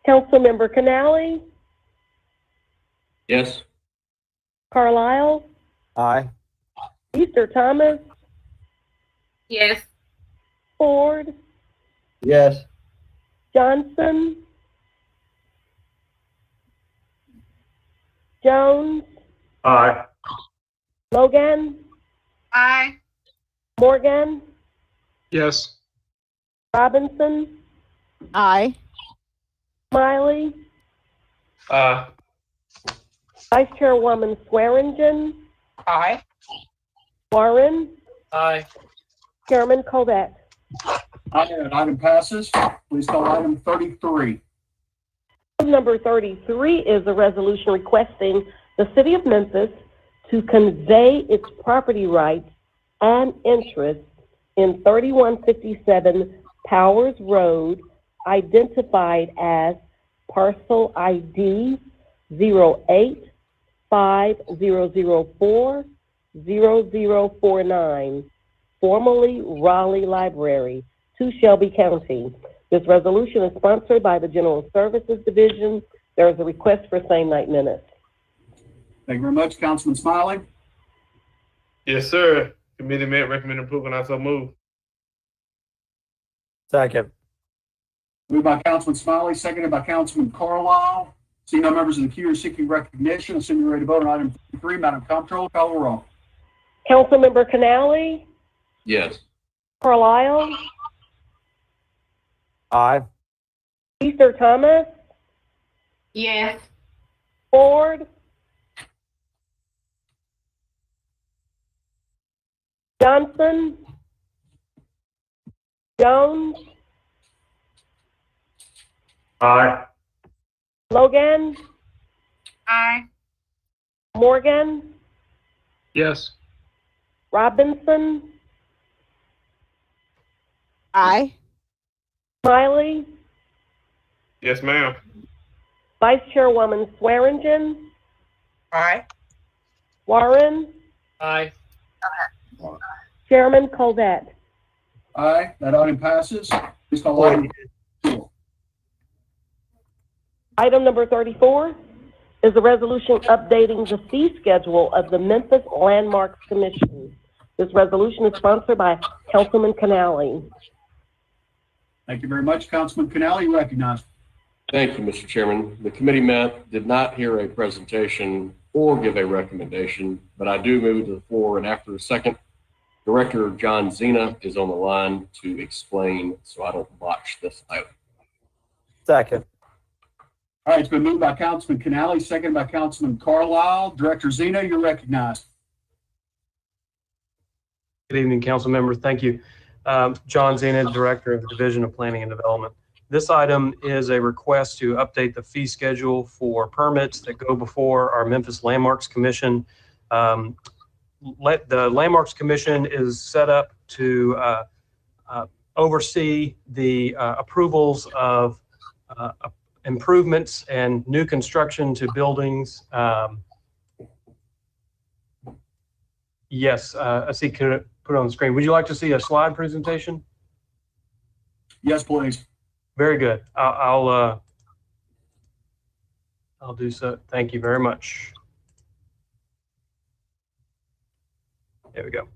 Councilmember Canali, Yes. Carlisle, Aye. Easter Thomas, Yes. Ford, Yes. Johnson, Jones, Aye. Logan, Aye. Morgan, Yes. Robinson, Aye. Smiley, Aye. Vice Chairwoman Swearingen, Aye. Warren, Aye. Chairman Colvett. Aye, and item passes. Please call item 33. Number 33 is a resolution requesting the City of Memphis to convey its property rights and interests in 3157 Powers Road, identified as parcel ID 0850040049, formerly Raleigh Library, to Shelby County. This resolution is sponsored by the General Services Division. There is a request for same night minutes. Thank you very much, Councilman Smiley. Yes, sir. Committee met recommend approval and I so move. Second. Moved by Councilman Smiley, seconded by Councilman Carlisle. Seeing no members of the queue are seeking recognition, assuming you're ready to vote on item 33, Madam Comptroller, call the roll. Councilmember Canali, Yes. Carlisle, Aye. Easter Thomas, Yes. Ford, Johnson, Jones, Aye. Logan, Aye. Morgan, Yes. Robinson, Aye. Smiley, Yes, ma'am. Vice Chairwoman Swearingen, Aye. Warren, Aye. Chairman Colvett. Aye, that item passes. Please call item. Item number 34 is a resolution updating the fee schedule of the Memphis Landmarks Commission. This resolution is sponsored by Councilman Canali. Thank you very much, Councilman Canali. You recognized. Thank you, Mr. Chairman. The committee met, did not hear a presentation or give a recommendation, but I do move to the floor, and after a second, Director John Zena is on the line to explain so I don't botch this item. Second. All right, it's been moved by Councilman Canali, seconded by Councilman Carlisle. Director Zena, you're recognized. Good evening, council members. Thank you. John Zena, Director of the Division of Planning and Development. This item is a request to update the fee schedule for permits that go before our Memphis Landmarks Commission. The Landmarks Commission is set up to oversee the approvals of improvements and new construction to buildings. Yes, I see. Could I put it on the screen? Would you like to see a slide presentation? Yes, please. Very good. I'll do so. Thank you very much. There we go.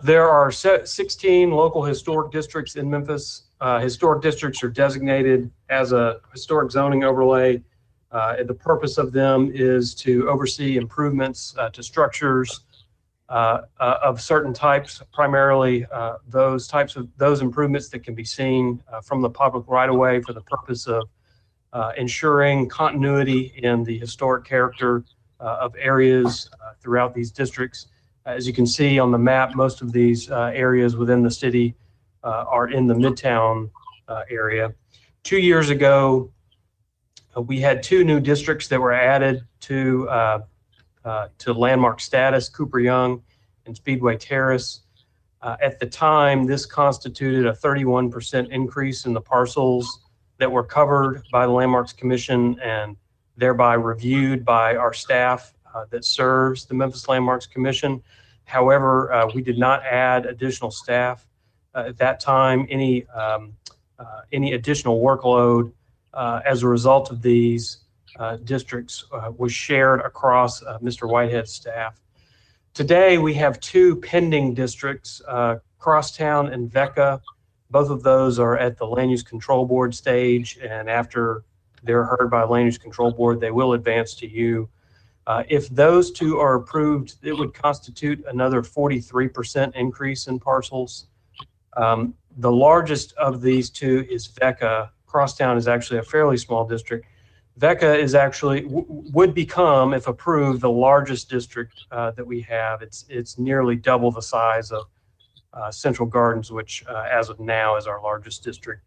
There are 16 local historic districts in Memphis. Historic districts are designated as a historic zoning overlay. The purpose of them is to oversee improvements to structures of certain types, primarily those improvements that can be seen from the public right of way for the purpose of ensuring continuity in the historic character of areas throughout these districts. As you can see on the map, most of these areas within the city are in the Midtown area. 2 years ago, we had 2 new districts that were added to landmark status, Cooper Young and Speedway Terrace. At the time, this constituted a 31% increase in the parcels that were covered by the Landmarks Commission, and thereby reviewed by our staff that serves the Memphis Landmarks Commission. However, we did not add additional staff at that time. Any additional workload as a result of these districts was shared across Mr. Whitehead's staff. Today, we have two pending districts, Crosstown and Vecca. Both of those are at the Land Use Control Board stage, and after they're heard by Land Use Control Board, they will advance to you. If those two are approved, it would constitute another 43% increase in parcels. The largest of these two is Vecca. Crosstown is actually a fairly small district. Vecca is actually, would become, if approved, the largest district that we have. It's nearly double the size of Central Gardens, which as of now is our largest district.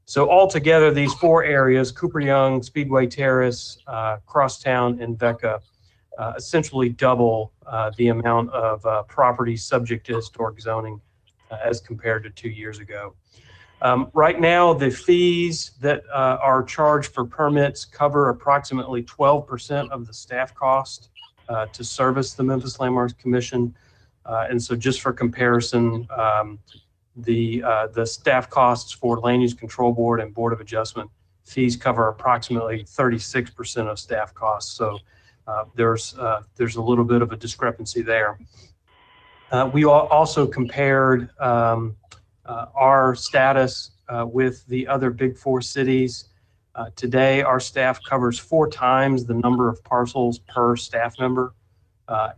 So altogether, these four areas, Cooper Young, Speedway Terrace, Crosstown, and Vecca, essentially double the amount of property subject to historic zoning as compared to 2 years ago. Right now, the fees that are charged for permits cover approximately 12% of the staff cost to service the Memphis Landmarks Commission. And so just for comparison, the staff costs for Land Use Control Board and Board of Adjustment fees cover approximately 36% of staff costs. So there's a little bit of a discrepancy there. We also compared our status with the other big four cities. Today, our staff covers 4 times the number of parcels per staff member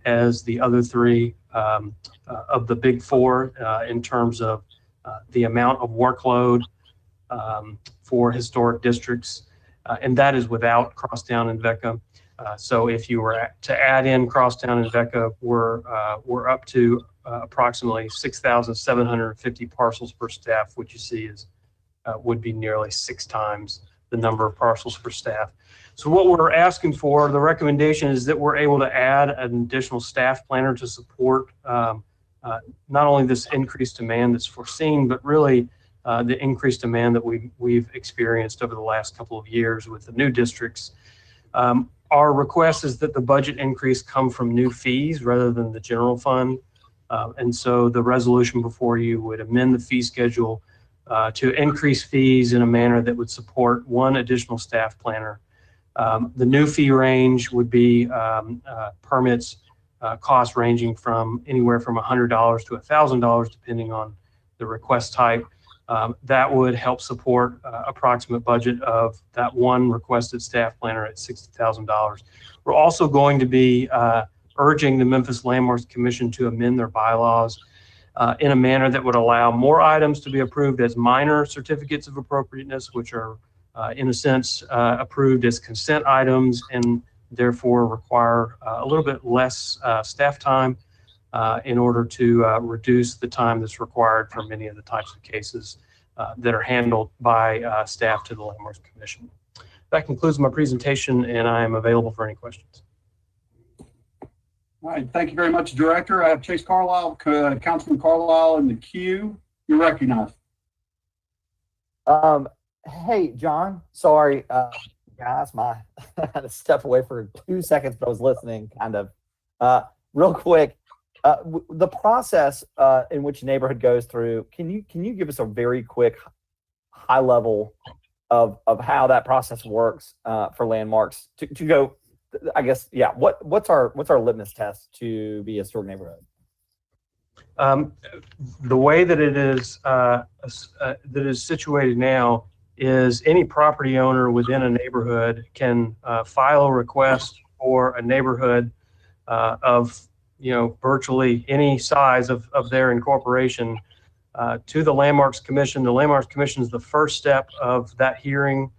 as the other three of the big four in terms of the amount of workload for historic districts. And that is without Crosstown and Vecca. So if you were to add in Crosstown and Vecca, we're up to approximately 6,750 parcels per staff, which you see is would be nearly 6 times the number of parcels per staff. So what we're asking for, the recommendation is that we're able to add an additional staff planner to support not only this increased demand that's foreseen, but really the increased demand that we've experienced over the last couple of years with the new districts. Our request is that the budget increase come from new fees rather than the general fund. And so the resolution before you would amend the fee schedule to increase fees in a manner that would support 1 additional staff planner. The new fee range would be permits cost ranging from anywhere from $100 to $1,000, depending on the request type. That would help support approximate budget of that 1 requested staff planner at $60,000. We're also going to be urging the Memphis Landmarks Commission to amend their bylaws in a manner that would allow more items to be approved as minor certificates of appropriateness, which are in a sense approved as consent items and therefore require a little bit less staff time in order to reduce the time that's required for many of the types of cases that are handled by staff to the Landmarks Commission. That concludes my presentation, and I am available for any questions. All right, thank you very much, Director. I have Chase Carlisle, Councilman Carlisle in the queue. You're recognized. Hey, John, sorry, guys, I had to step away for 2 seconds, but I was listening kind of. Real quick, the process in which a neighborhood goes through, can you give us a very quick high level of how that process works for Landmarks to go, I guess, yeah, what's our litmus test to be a historic neighborhood? The way that it is situated now is any property owner within a neighborhood can file a request for a neighborhood of virtually any size of their incorporation to the Landmarks Commission. The Landmarks Commission is the first step of that hearing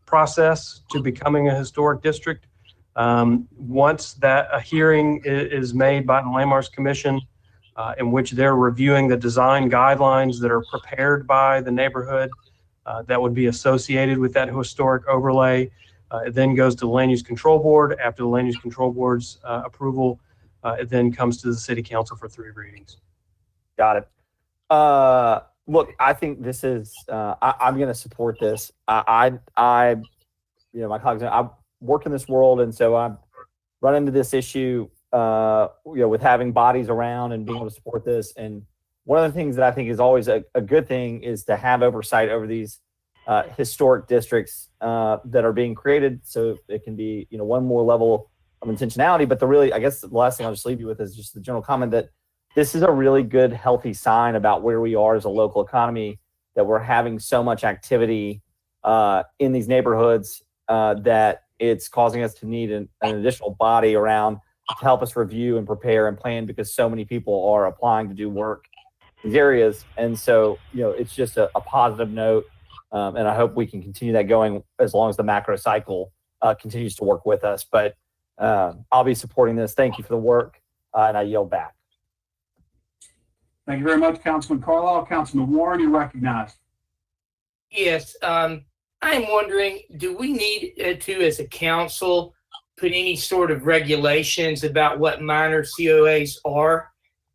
process to becoming a historic district. Once that a hearing is made by the Landmarks Commission in which they're reviewing the design guidelines that are prepared by the neighborhood that would be associated with that historic overlay, it then goes to the Land Use Control Board. After the Land Use Control Board's approval, it then comes to the City Council for 3 readings. Got it. Look, I think this is, I'm going to support this. My colleagues, work in this world, and so I've run into this issue, with having bodies around and being able to support this. And one of the things that I think is always a good thing is to have oversight over these historic districts that are being created, so it can be, one more level of intentionality. But I guess the last thing I'll just leave you with is just the general comment that this is a really good, healthy sign about where we are as a local economy, that we're having so much activity in these neighborhoods that it's causing us to need an additional body around to help us review and prepare and plan, because so many people are applying to do work in these areas. And so, it's just a positive note. And I hope we can continue that going as long as the macro cycle continues to work with us. But I'll be supporting this. Thank you for the work. And I yield back. Thank you very much, Councilman Carlisle. Councilman Warren, you're recognized. Yes, I'm wondering, do we need to, as a council, put any sort of regulations about what minor COAs are?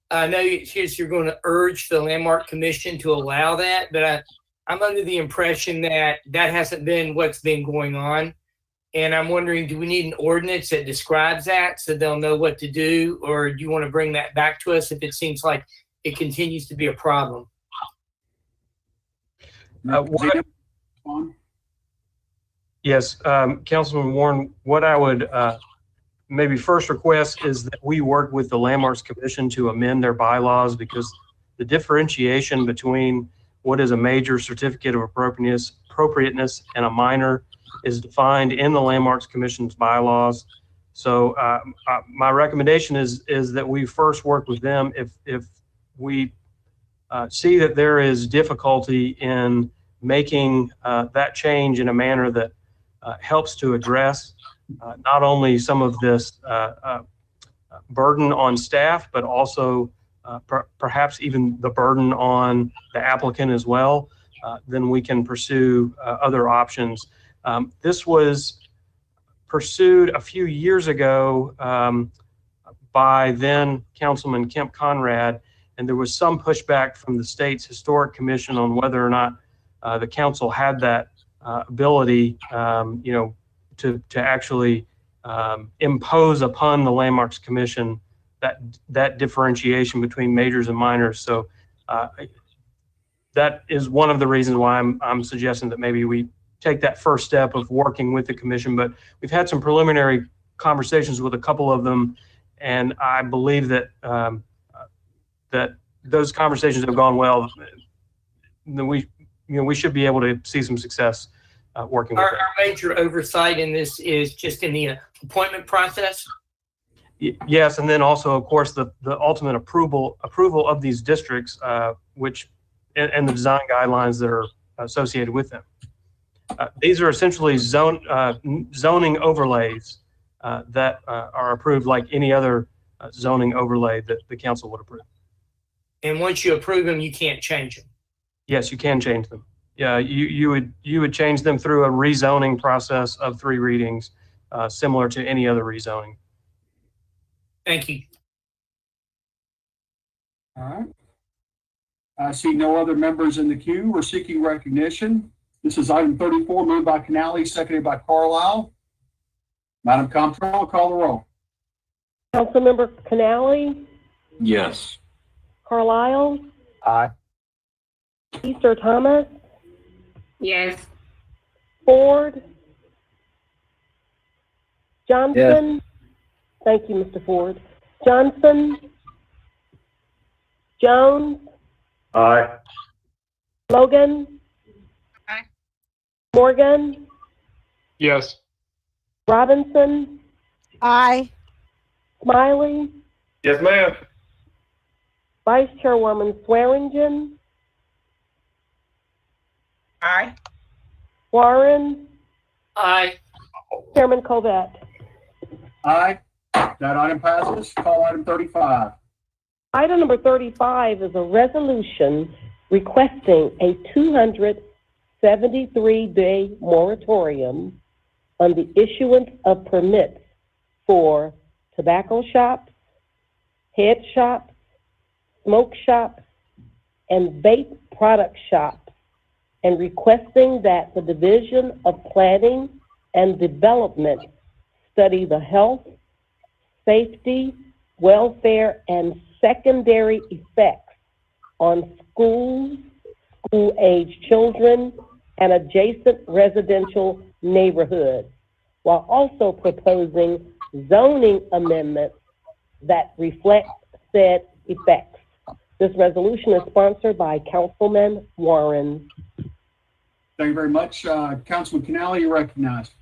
I know you're going to urge the Landmark Commission to allow that, but I'm under the impression that hasn't been what's been going on. And I'm wondering, do we need an ordinance that describes that so they'll know what to do? Or do you want to bring that back to us if it seems like it continues to be a problem? Yes, Councilman Warren, what I would maybe first request is that we work with the Landmarks Commission to amend their bylaws, because the differentiation between what is a major certificate of appropriateness and a minor is defined in the Landmarks Commission's bylaws. So my recommendation is that we first work with them. If we see that there is difficulty in making that change in a manner that helps to address not only some of this burden on staff, but also perhaps even the burden on the applicant as well, then we can pursue other options. This was pursued a few years ago by then Councilman Kemp Conrad, and there was some pushback from the state's Historic Commission on whether or not the council had that ability, to actually impose upon the Landmarks Commission that differentiation between majors and minors. So that is one of the reasons why I'm suggesting that maybe we take that first step of working with the commission. But we've had some preliminary conversations with a couple of them, and I believe that that those conversations have gone well. Then we should be able to see some success working with them. Our major oversight in this is just in the appointment process. Yes, and then also, of course, the ultimate approval of these districts, which and the design guidelines that are associated with them. These are essentially zoning overlays that are approved like any other zoning overlay that the council would approve. And once you approve them, you can't change them. Yes, you can change them. Yeah, you would change them through a rezoning process of 3 readings, similar to any other rezoning. Thank you. All right. I see no other members in the queue. We're seeking recognition. This is item 34, moved by Canale, seconded by Carlisle. Madam Comptroller, call the roll. Councilmember Canale, Yes. Carlisle, Aye. Easter Thomas, Yes. Ford, Johnson. Thank you, Mr. Ford. Johnson, Jones, Aye. Logan, Aye. Morgan, Yes. Robinson, Aye. Smiley, Yes, ma'am. Vice Chairwoman Swearingen, Aye. Warren, Aye. Chairman Covett. Aye. That item passes. Call item 35. Item number 35 is a resolution requesting a 273-day moratorium on the issuance of permits for tobacco shops, head shops, smoke shops, and vape product shops, and requesting that the Division of Planning and Development study the health, safety, welfare, and secondary effects on schools, school-age children, and adjacent residential neighborhoods, while also proposing zoning amendments that reflect said effects. This resolution is sponsored by Councilman Warren. Thank you very much. Councilman Canale, you're recognized.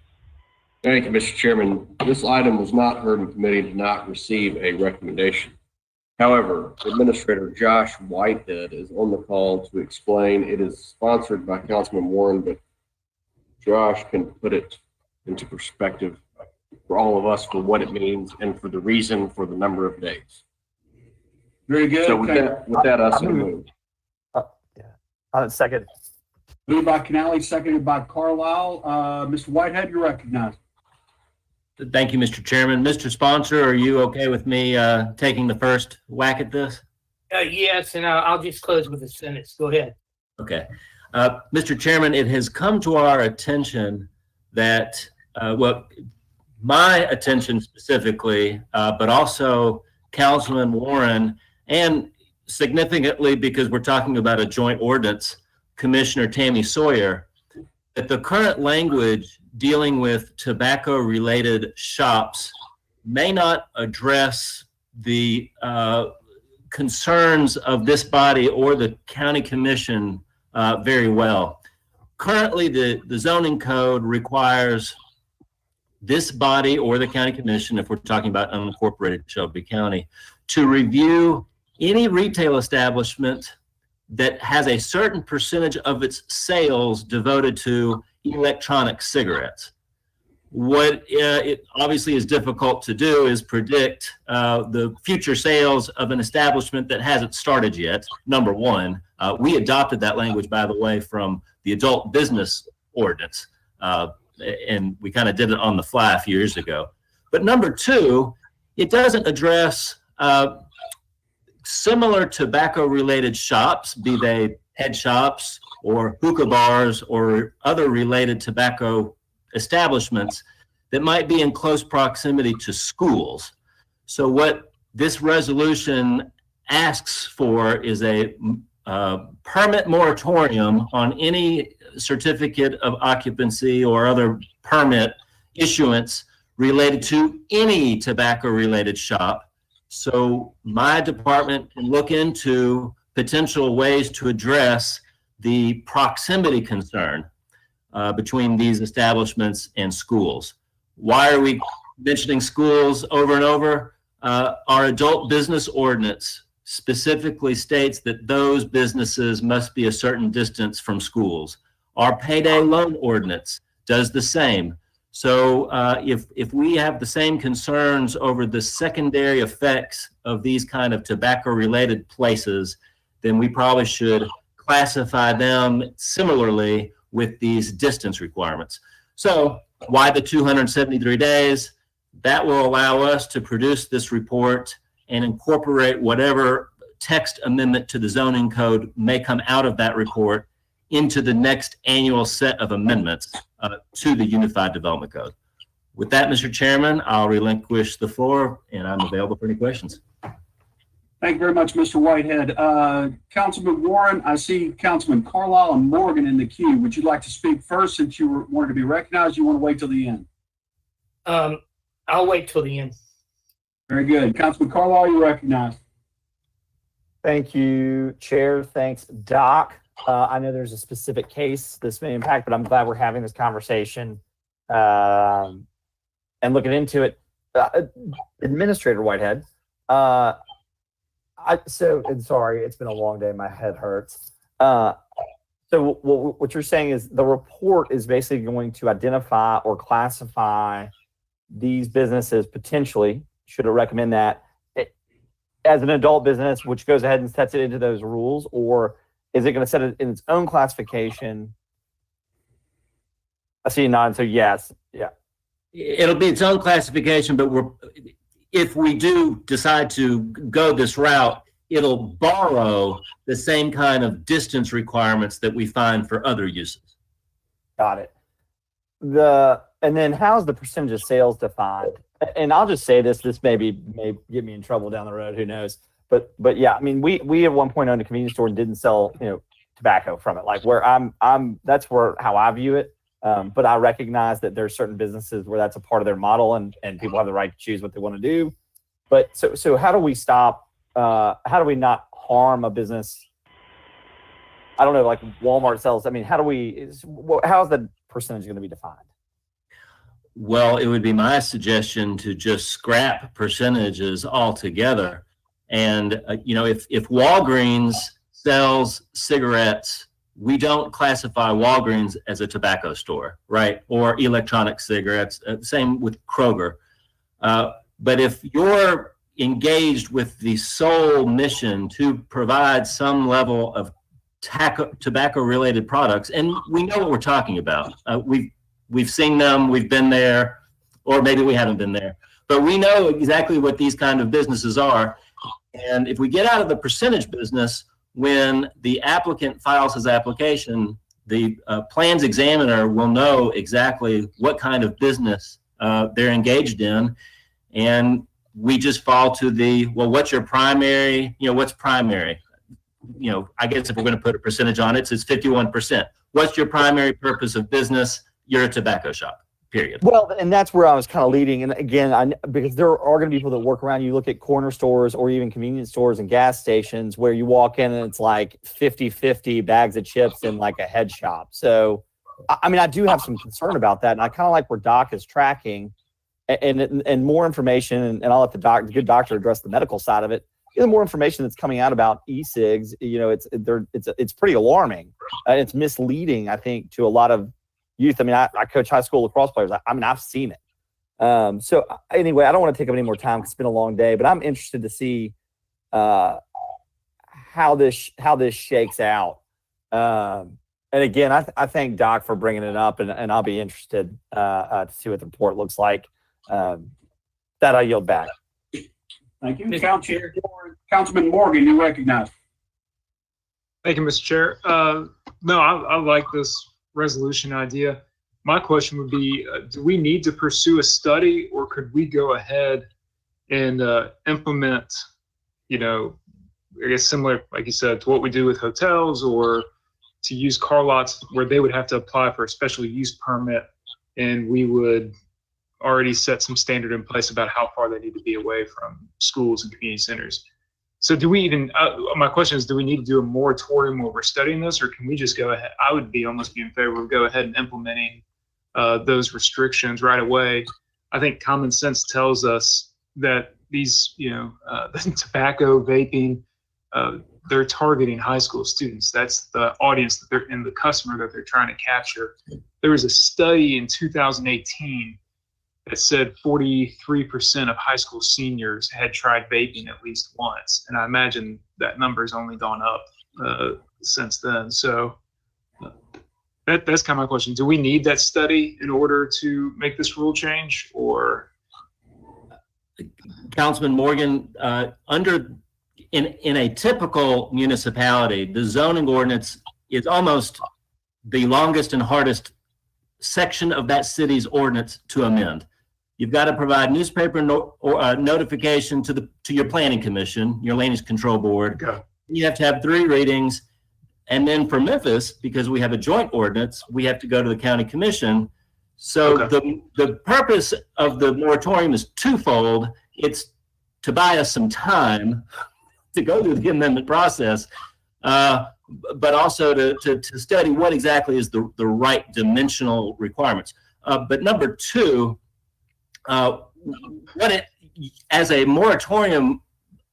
Thank you, Mr. Chairman. This item was not heard in committee, did not receive a recommendation. However, Administrator Josh Whitehead is on the call to explain. It is sponsored by Councilman Warren, but Josh can put it into perspective for all of us for what it means and for the reason for the number of days. Very good. So with that, I so move. Second. Moved by Canale, seconded by Carlisle. Mr. Whitehead, you're recognized. Thank you, Mr. Chairman. Mr. Sponsor, are you okay with me taking the first whack at this? Yes, and I'll just close with a sentence. Go ahead. Okay. Mr. Chairman, it has come to our attention that, my attention specifically, but also Councilman Warren, and significantly because we're talking about a joint ordinance, Commissioner Tammy Sawyer, that the current language dealing with tobacco-related shops may not address the concerns of this body or the county commission very well. Currently, the zoning code requires this body or the county commission, if we're talking about unincorporated Shelby County, to review any retail establishment that has a certain percentage of its sales devoted to electronic cigarettes. What it obviously is difficult to do is predict the future sales of an establishment that hasn't started yet, number one. We adopted that language, by the way, from the adult business ordinance, and we kind of did it on the fly a few years ago. But number two, it doesn't address similar tobacco-related shops, be they head shops or hookah bars or other related tobacco establishments that might be in close proximity to schools. So what this resolution asks for is a permit moratorium on any certificate of occupancy or other permit issuance related to any tobacco-related shop. So my department can look into potential ways to address the proximity concern between these establishments and schools. Why are we mentioning schools over and over? Our adult business ordinance specifically states that those businesses must be a certain distance from schools. Our payday loan ordinance does the same. So if we have the same concerns over the secondary effects of these kind of tobacco-related places, then we probably should classify them similarly with these distance requirements. So why the 273 days? That will allow us to produce this report and incorporate whatever text amendment to the zoning code may come out of that report into the next annual set of amendments to the Unified Development Code. With that, Mr. Chairman, I'll relinquish the floor and I'm available for any questions. Thank you very much, Mr. Whitehead. Councilman Warren, I see Councilman Carlisle and Morgan in the queue. Would you like to speak first since you wanted to be recognized? You want to wait till the end? I'll wait till the end. Very good. Councilman Carlisle, you're recognized. Thank you, Chair. Thanks, Doc. I know there's a specific case this may impact, but I'm glad we're having this conversation and looking into it. Administrator Whitehead, sorry, it's been a long day. My head hurts. So what you're saying is the report is basically going to identify or classify these businesses potentially, should it recommend that, as an adult business, which goes ahead and sets it into those rules, or is it going to set it in its own classification? I see you nodding, so yes, yeah. It'll be its own classification, but if we do decide to go this route, it'll borrow the same kind of distance requirements that we find for other uses. Got it. and then how's the percentage of sales defined? And I'll just say this may get me in trouble down the road, who knows? But yeah, I mean, we at one point owned a convenience store and didn't sell, tobacco from it. Like where that's how I view it. But I recognize that there's certain businesses where that's a part of their model and people have the right to choose what they want to do. But so how do we stop, how do we not harm a business? I don't know, like Walmart sells. I mean, how's the percentage going to be defined? Well, it would be my suggestion to just scrap percentages altogether. And, if Walgreens sells cigarettes, we don't classify Walgreens as a tobacco store, right? Or electronic cigarettes, same with Kroger. But if you're engaged with the sole mission to provide some level of tobacco-related products, and we know what we're talking about. We've seen them, we've been there, or maybe we haven't been there, but we know exactly what these kind of businesses are. And if we get out of the percentage business, when the applicant files his application, the plans examiner will know exactly what kind of business they're engaged in. And we just fall to what's your primary, what's primary? I guess if we're going to put a percentage on it, it's 51%. What's your primary purpose of business? You're a tobacco shop, period. Well, and that's where I was kind of leading. And again, because there are going to be people that work around, you look at corner stores or even convenience stores and gas stations where you walk in and it's like 50-50 bags of chips in like a head shop. So, I mean, I do have some concern about that. And I kind of like where Doc is tracking and more information. And I'll let the good doctor address the medical side of it. The more information that's coming out about e-cigs, it's pretty alarming. It's misleading, I think, to a lot of youth. I mean, I coach high school lacrosse players. I've seen it. So anyway, I don't want to take up any more time because it's been a long day, but I'm interested to see how this shakes out. And again, I thank Doc for bringing it up, and I'll be interested to see what the report looks like. That I yield back. Thank you. Councilman Morgan, you recognize. Thank you, Mr. Chair. No, I like this resolution idea. My question would be, do we need to pursue a study, or could we go ahead and implement, I guess similar, like you said, to what we do with hotels, or to use car lots where they would have to apply for a special use permit, and we would already set some standard in place about how far they need to be away from schools and community centers. So do we even, my question is, do we need to do a moratorium where we're studying this, or can we just go ahead? I would almost be in favor of go ahead and implementing those restrictions right away. I think common sense tells us that these, the tobacco, vaping, they're targeting high school students. That's the audience that they're in, the customer that they're trying to capture. There was a study in 2018 that said 43% of high school seniors had tried vaping at least once. And I imagine that number's only gone up since then. So that's kind of my question. Do we need that study in order to make this rule change, or? Councilman Morgan, in a typical municipality, the zoning ordinance is almost the longest and hardest section of that city's ordinance to amend. You've got to provide newspaper notification to your planning commission, your land use control board. Okay. You have to have 3 readings. And then for Memphis, because we have a joint ordinance, we have to go to the county commission. So the purpose of the moratorium is twofold. It's to buy us some time to go through the amendment process, but also to study what exactly is the right dimensional requirements. But number 2, as a moratorium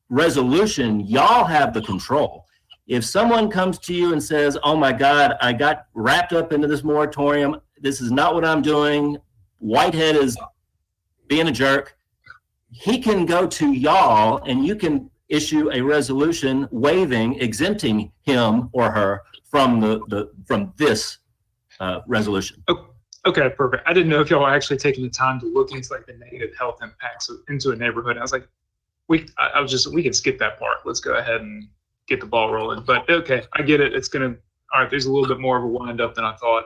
resolution, y'all have the control. If someone comes to you and says, oh my God, I got wrapped up into this moratorium, this is not what I'm doing, Whitehead is being a jerk, he can go to y'all and you can issue a resolution exempting him or her from from this resolution. Okay, perfect. I didn't know if y'all were actually taking the time to look into like the negative health impacts into a neighborhood. I was like, we can skip that part. Let's go ahead and get the ball rolling. But okay, I get it. All right, there's a little bit more of a wind up than I thought.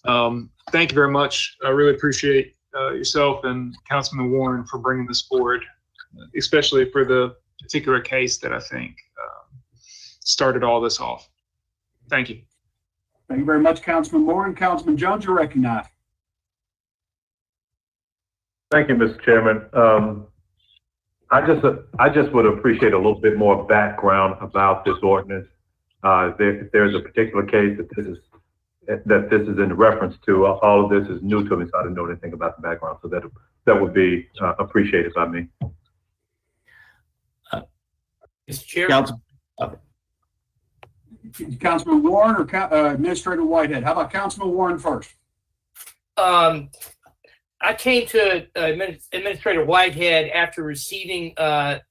Thank you very much. I really appreciate yourself and Councilman Warren for bringing this forward, especially for the particular case that I think started all this off. Thank you. Thank you very much, Councilman Warren. Councilman Jones, you're recognized. Thank you, Mr. Chairman. I just would appreciate a little bit more background about this ordinance. If there's a particular case that this is in reference to, all of this is new to me, so I didn't know anything about the background. So that would be appreciated by me. Mr. Chair. Councilman Warren or Administrator Whitehead? How about Councilman Warren first? I came to Administrator Whitehead after receiving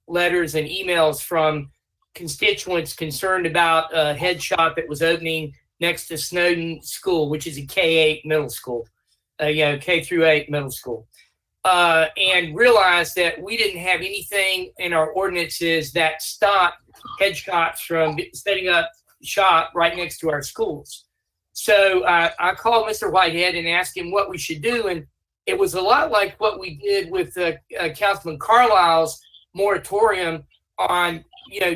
letters and emails from constituents concerned about a head shop that was opening next to Snowden School, which is a K-8 middle school, K through 8 middle school, and realized that we didn't have anything in our ordinances that stopped head shops from setting up shop right next to our schools. So I called Mr. Whitehead and asked him what we should do, and it was a lot like what we did with Councilman Carlisle's moratorium on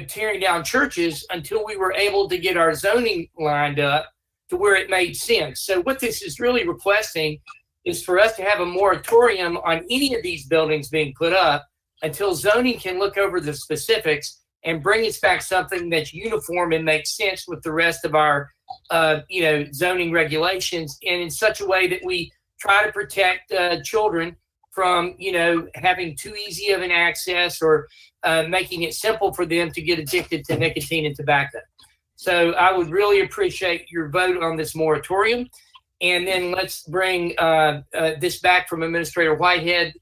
tearing down churches until we were able to get our zoning lined up to where it made sense. So what this is really requesting is for us to have a moratorium on any of these buildings being put up until zoning can look over the specifics and bring us back something that's uniform and makes sense with the rest of our zoning regulations, and in such a way that we try to protect children from having too easy of an access or making it simple for them to get addicted to nicotine and tobacco. So I would really appreciate your vote on this moratorium. And then let's bring this back from Administrator Whitehead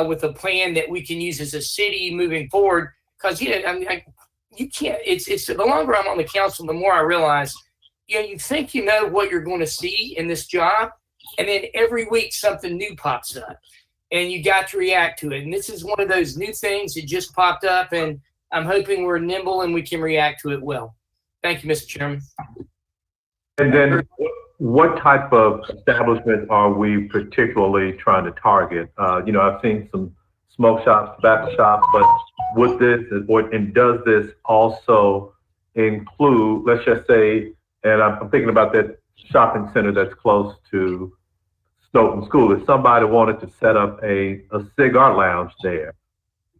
with a plan that we can use as a city moving forward. Because, you can't, it's the longer I'm on the council, the more I realize, you think you know what you're going to see in this job. And then every week something new pops up and you got to react to it. And this is one of those new things that just popped up, and I'm hoping we're nimble and we can react to it well. Thank you, Mr. Chairman. And then what type of establishment are we particularly trying to target? I've seen some smoke shops, tobacco shops, but with this, and does this also include, let's just say, and I'm thinking about that shopping center that's close to Snowden School. If somebody wanted to set up a cigar lounge there,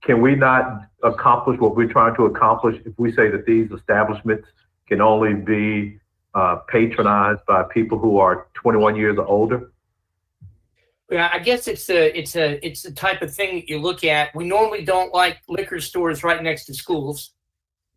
can we not accomplish what we're trying to accomplish if we say that these establishments can only be patronized by people who are 21 years or older? Yeah, I guess it's the type of thing that you look at. We normally don't like liquor stores right next to schools.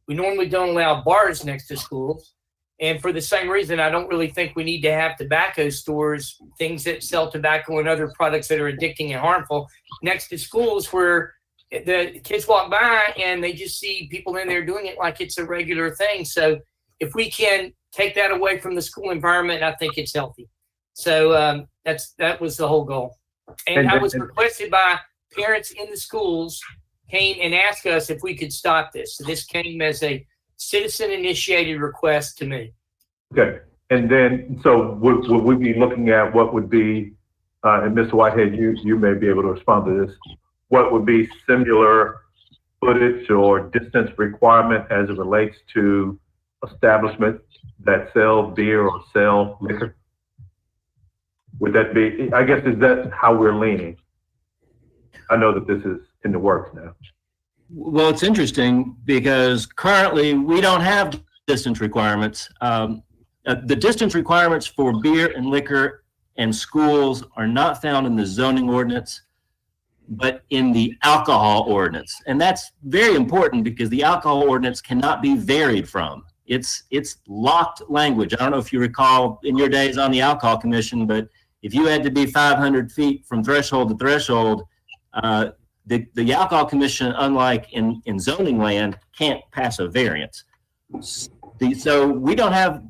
We normally don't allow bars next to schools. And for the same reason, I don't really think we need to have tobacco stores, things that sell tobacco and other products that are addicting and harmful, next to schools where the kids walk by and they just see people in there doing it like it's a regular thing. So if we can take that away from the school environment, I think it's healthy. So that was the whole goal. And I was requested by parents in the schools, came and asked us if we could stop this. So this came as a citizen-initiated request to me. Okay, and then, so would we be looking at what would be, and Mr. Whitehead, you may be able to respond to this, what would be similar footage or distance requirement as it relates to establishments that sell beer or sell liquor? Would that be, I guess, is that how we're leaning? I know that this is in the works now. Well, it's interesting because currently we don't have distance requirements. The distance requirements for beer and liquor and schools are not found in the zoning ordinance, but in the alcohol ordinance. And that's very important because the alcohol ordinance cannot be varied from. It's locked language. I don't know if you recall in your days on the Alcohol Commission, but if you had to be 500 feet from threshold to threshold, the Alcohol Commission, unlike in zoning land, can't pass a variance. So we don't have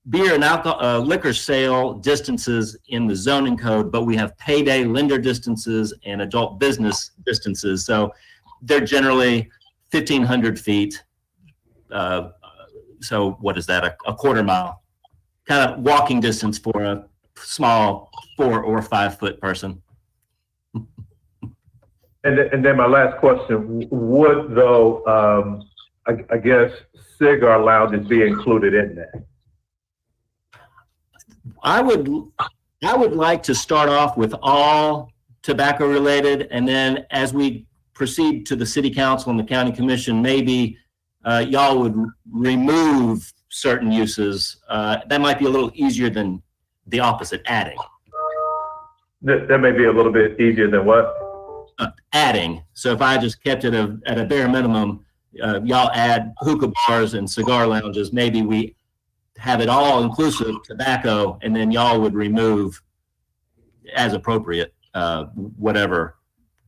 beer and alcohol liquor sale distances in the zoning code, but we have payday lender distances and adult business distances. So they're generally 1,500 feet. So what is that? A quarter mile, kind of walking distance for small 4 or 5 foot person. And then my last question, would though, I guess cigar lounges be included in that? I would like to start off with all tobacco related, and then as we proceed to the city council and the county commission, maybe y'all would remove certain uses. That might be a little easier than the opposite, adding. That may be a little bit easier than what? Adding. So if I just kept it at a bare minimum, y'all add hookah bars and cigar lounges, maybe we have it all inclusive tobacco, and then y'all would remove as appropriate, whatever.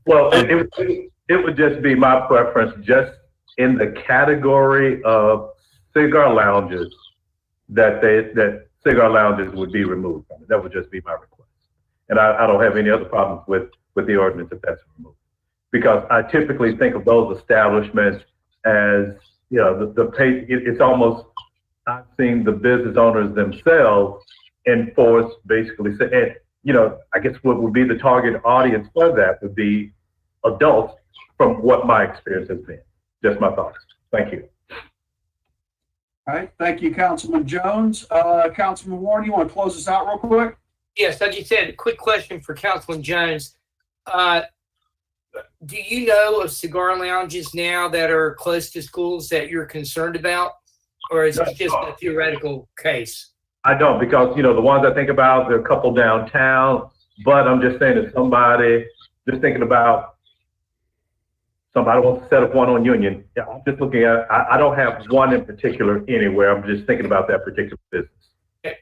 Well, it would just be my preference, just in the category of cigar lounges, that cigar lounges would be removed from it. That would just be my request. And I don't have any other problems with the ordinance if that's removed. Because I typically think of those establishments as, you know, it's almost, I've seen the business owners themselves enforce basically, and, you know, I guess what would be the target audience for that would be adults, from what my experience has been. Just my thoughts. Thank you. All right, thank you, Councilman Jones. Councilman Warren, you want to close this out real quick? Yes, like you said, a quick question for Councilman Jones. Do you know of cigar lounges now that are close to schools that you're concerned about? Or is it just a theoretical case? I don't, because, you know, the ones I think about, there are a couple downtown, but I'm just saying that somebody, just thinking about somebody wants to set up one on Union. Yeah, I'm just looking at, I don't have one in particular anywhere. I'm just thinking about that particular business. Okay.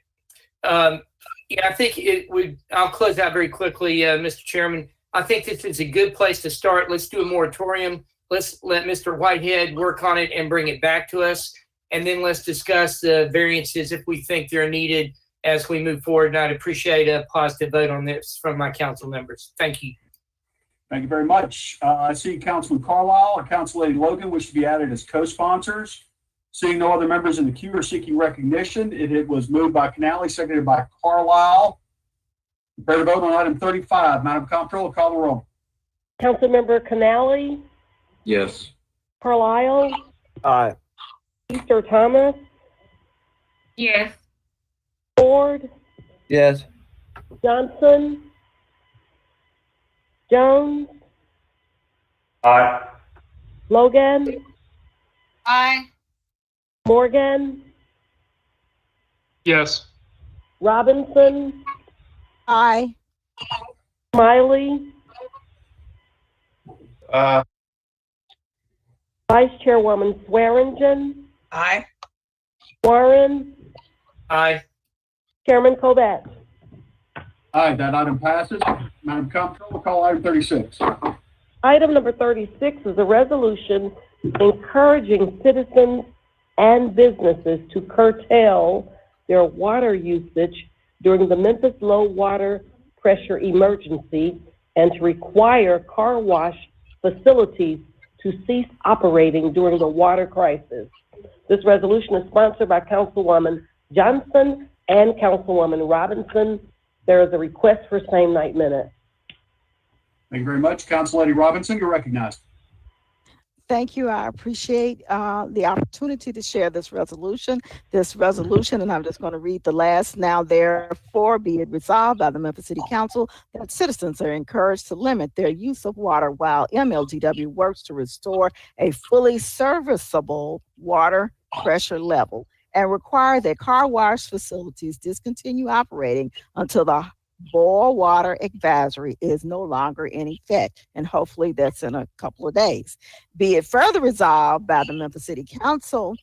Yeah, I think it would, I'll close out very quickly, Mr. Chairman. I think this is a good place to start. Let's do a moratorium. Let's let Mr. Whitehead work on it and bring it back to us. And then let's discuss the variances if we think they're needed as we move forward. And I'd appreciate a positive vote on this from my council members. Thank you. Thank you very much. I see Councilman Carlisle and Council Lady Logan wish to be added as co-sponsors. Seeing no other members in the queue or seeking recognition, it was moved by Canale, seconded by Carlisle. Prepare to vote on item 35. Madam Comptroller, call the roll. Councilmember Canale, Yes. Carlisle, Aye. Easter Thomas, Yes. Ford, Yes. Johnson, Jones, Aye. Logan, Aye. Morgan, Yes. Robinson, Aye. Smiley, Vice Chairwoman Swearingen, Aye. Warren, Aye. Chairman Covet. Aye, that item passes. Madam Comptroller, call item 36. Item number 36 is a resolution encouraging citizens and businesses to curtail their water usage during the Memphis low water pressure emergency and to require car wash facilities to cease operating during the water crisis. This resolution is sponsored by Councilwoman Johnson and Councilwoman Robinson. There is a request for same night minutes. Thank you very much. Council Lady Robinson, you're recognized. Thank you. I appreciate the opportunity to share this resolution, and I'm just going to read the last. Now, therefore, be it resolved by the Memphis City Council that citizens are encouraged to limit their use of water while MLGW works to restore a fully serviceable water pressure level and require that car wash facilities discontinue operating until the boil water advisory is no longer in effect, and hopefully that's in a couple of days. Be it further resolved by the Memphis City Council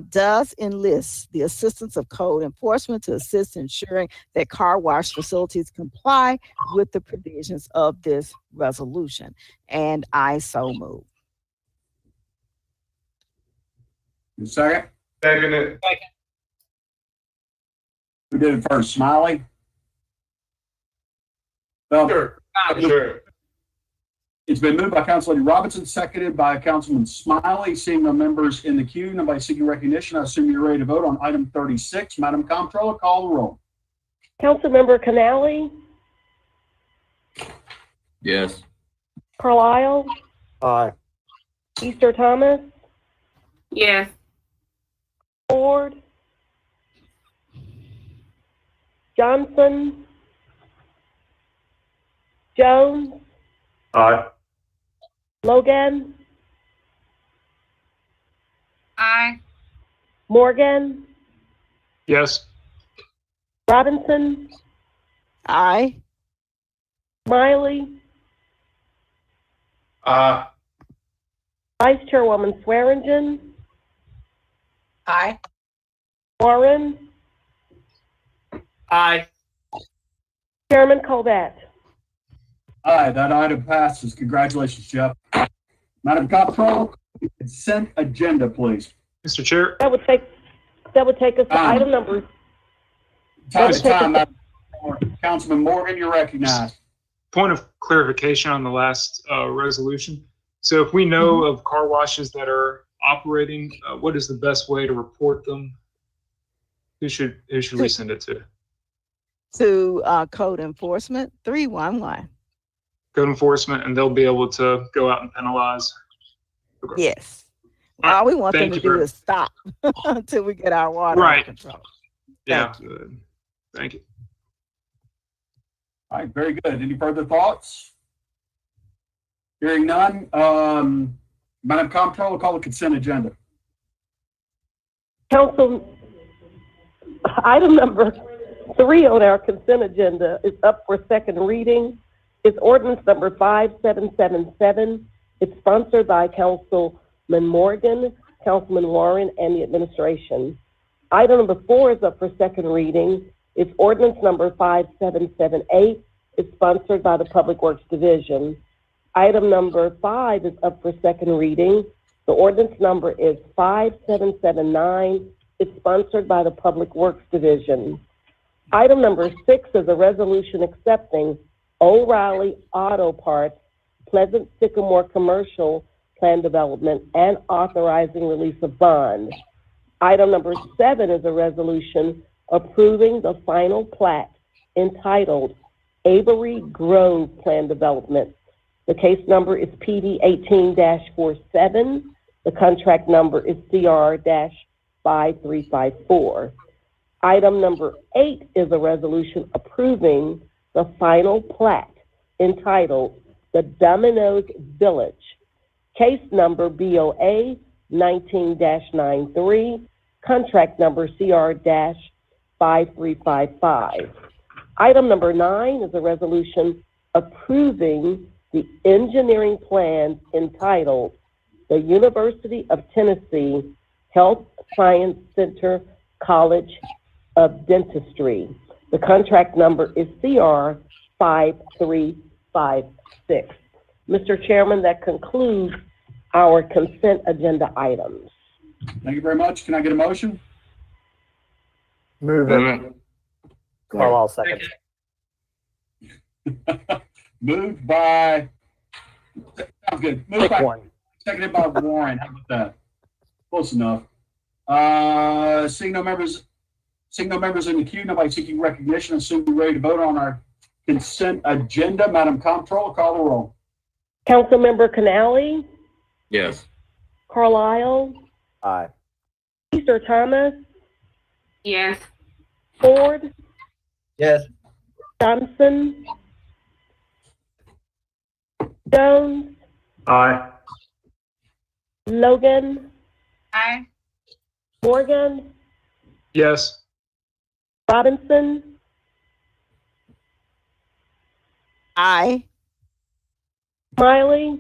does enlist the assistance of code enforcement to assist ensuring that car wash facilities comply with the provisions of this resolution, and I so move. Second? Second it. Who did it first? Smiley? Sure. Sure. It's been moved by Council Lady Robinson, seconded by Councilman Smiley. Seeing no members in the queue, nobody seeking recognition, I assume you're ready to vote on item 36. Madam Comptroller, call the roll. Councilmember Canali, Yes. Carlisle, Aye. Easter Thomas, Yes. Ford, Johnson, Jones, Aye. Logan, Aye. Morgan, Yes. Robinson, Aye. Smiley, Aye. Vice Chairwoman Swearingen, Aye. Warren, Aye. Chairman Colvett. Aye, that item passes. Congratulations, Jeff. Madam Comptroller, consent agenda, please. Mr. Chair, That would take us to item number. Time, Madam Councilman Morgan, you're recognized. point of clarification on the last resolution. So if we know of car washes that are operating, what is the best way to report them? Who should we send it to? To code enforcement 311. Code enforcement, and they'll be able to go out and penalize. Okay. Yes. All we want them Thank to you do very- is stop until we get our water Right. under control. Yeah. Thank Thank you. All right, very good. Any further thoughts? Hearing none, Madam Comptroller, call the consent agenda. Council, item number 3 on our consent agenda is up for second reading. It's ordinance number 5777. It's sponsored by Councilman Morgan, Councilman Warren, and the administration. Item number 4 is up for second reading. It's ordinance number 5778. It's sponsored by the Public Works Division. Item number 5 is up for second reading. The ordinance number is 5779. It's sponsored by the Public Works Division. Item number 6 is a resolution accepting O'Reilly Auto Parts Pleasant Sycamore Commercial Plan Development and authorizing release of bond. Item number 7 is a resolution approving the final plat entitled Avery Grove Plan Development. The case number is PD 18-47. The contract number is CR-5354. Item number 8 is a resolution approving the final plat entitled The Domino's Village. Case number BOA 19-93. Contract number CR-5355. Item number 9 is a resolution approving the engineering plans entitled the University of Tennessee Health Science Center College of Dentistry. The contract number is CR-5356. Mr. Chairman, that concludes our consent agenda items. Thank you very much. Can I get a motion? Move it. Carlisle second. Moved by, sounds good. Moved Pick by, one. seconded by Warren. How about that? Close enough. Seeing no members in the queue, nobody seeking recognition, assume we're ready to vote on our consent agenda. Madam Comptroller, call the roll. Councilmember Canali, Yes. Carlisle, Aye. Easter Thomas, Yes. Ford, Yes. Johnson, Jones, Aye. Logan, Aye. Morgan, Yes. Robinson, Aye. Smiley,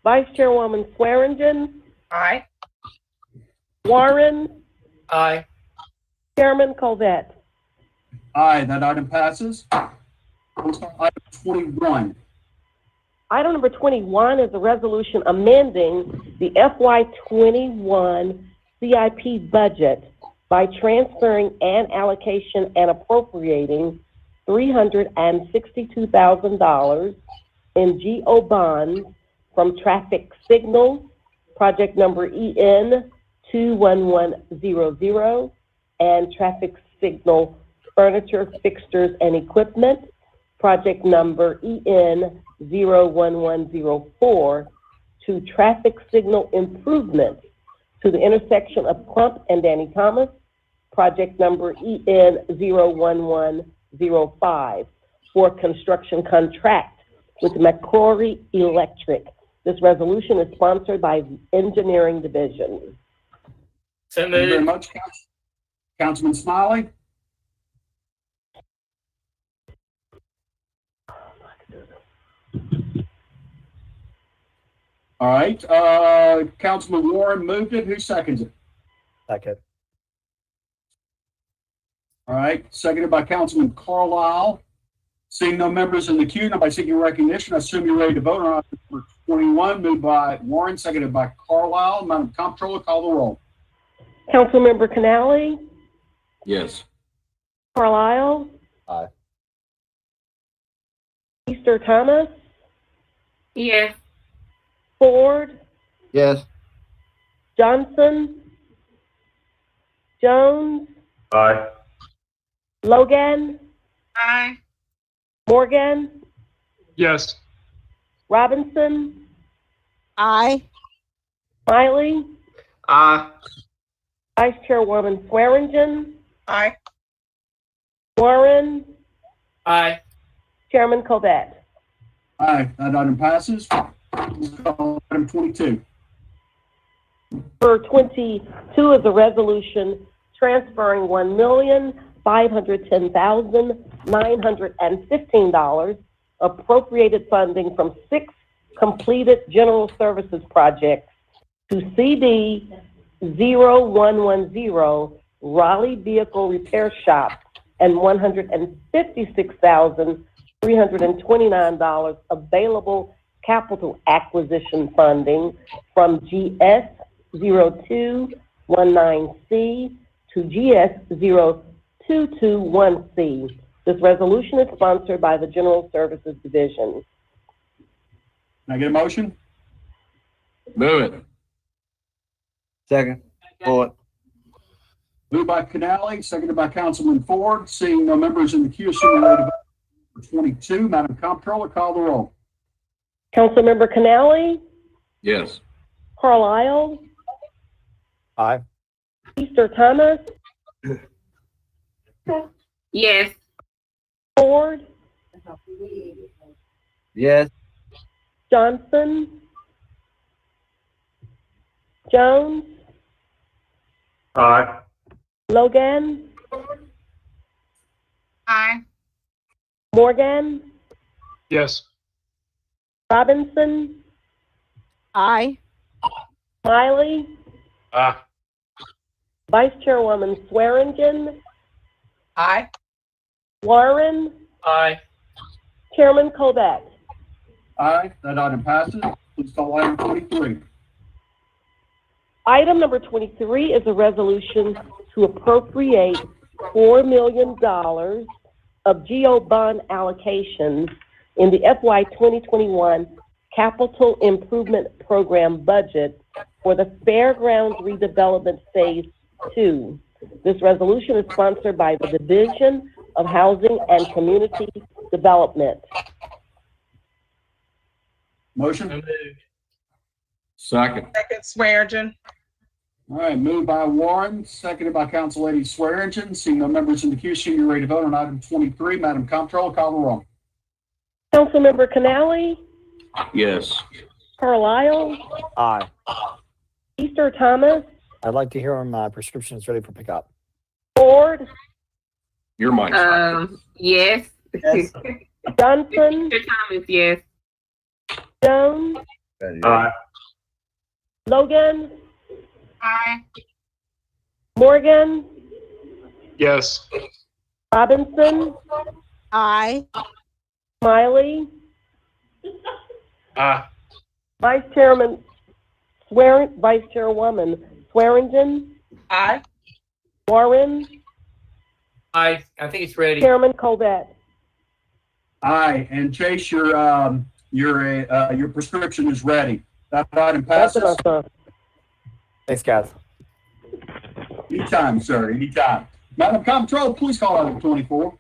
Vice Chairwoman Swearingen, Aye. Warren, Aye. Chairman Colvett. Aye, that item passes. Let's start item 21. Item number 21 is a resolution amending the FY21 CIP budget by transferring and allocation and appropriating $362,000 in GO bonds from traffic signals, project number EN 21100, and traffic signal furniture, fixtures, and equipment, project number EN 01104, to traffic signal improvements to the intersection of Crump and Danny Thomas, project number EN 01105, for construction contract with McCrory Electric. This resolution is sponsored by Engineering Division. So Thank you very moved. much, Councilman Smiley. All right, Councilman Warren moved it. Who seconds it? Second. All right, seconded by Councilman Carlisle. Seeing no members in the queue, nobody seeking recognition, I assume you're ready to vote on item number 21, moved by Warren, seconded by Carlisle. Madam Comptroller, call the roll. Councilmember Canale, Yes. Carlisle, Aye. Easter Thomas, Yes. Ford, Yes. Johnson, Jones, Aye. Logan, Aye. Morgan, Yes. Robinson, Aye. Smiley, Aye. Vice Chairwoman Swearingen, Aye. Warren, Aye. Chairman Covet. Aye, that item passes. Let's call item 22. Number 22 is a resolution transferring $1,510,915 appropriated funding from 6 completed general services projects to CD 0110 Raleigh Vehicle Repair Shop and $156,329 available capital acquisition funding from GS 0219C to GS 0221C. This resolution is sponsored by the General Services Division. Can I get a motion? Move it. Second. Bullet. Moved by Canale, seconded by Councilman Ford. Seeing no members in the queue, assuming ready to vote for 22, Madam Comptroller, call the roll. Councilmember Canale, Yes. Carlisle, Aye. Easter Thomas, Yes. Ford, Yes. Johnson, Jones, Aye. Logan, Aye. Morgan, Yes. Robinson, Aye. Smiley, Aye. Vice Chairwoman Swearingen, Aye. Warren, Aye. Chairman Covet. Aye, that item passes. Please call item 23. Item number 23 is a resolution to appropriate $4 million of GO bond allocations in the FY 2021 Capital Improvement Program budget for the Fairgrounds Redevelopment Phase 2. This resolution is sponsored by the Division of Housing and Community Development. Motion? So moved. Second. Second, Swearingen. All right, moved by Warren, seconded by Council Lady Swearingen. Seeing no members in the queue, assuming you're ready to vote on item 23, Madam Comptroller, call the roll. Councilmember Canale, Yes. Carlisle, Aye. Easter Thomas, I'd like to hear when my prescription is ready for pickup. Ford, Your mic. Yes. Yes. Johnson, Mr. Thomas, yes. Jones, Aye. Logan, Aye. Morgan, Yes. Robinson, Aye. Smiley, Aye. Vice Chairwoman Swearingen, Aye. Warren, Aye. I think it's ready. Chairman Covet. Aye, and Chase, your prescription is ready. That item That's passes. what I thought. Thanks, guys. Anytime, sir, anytime. Madam Comptroller, please call item 24.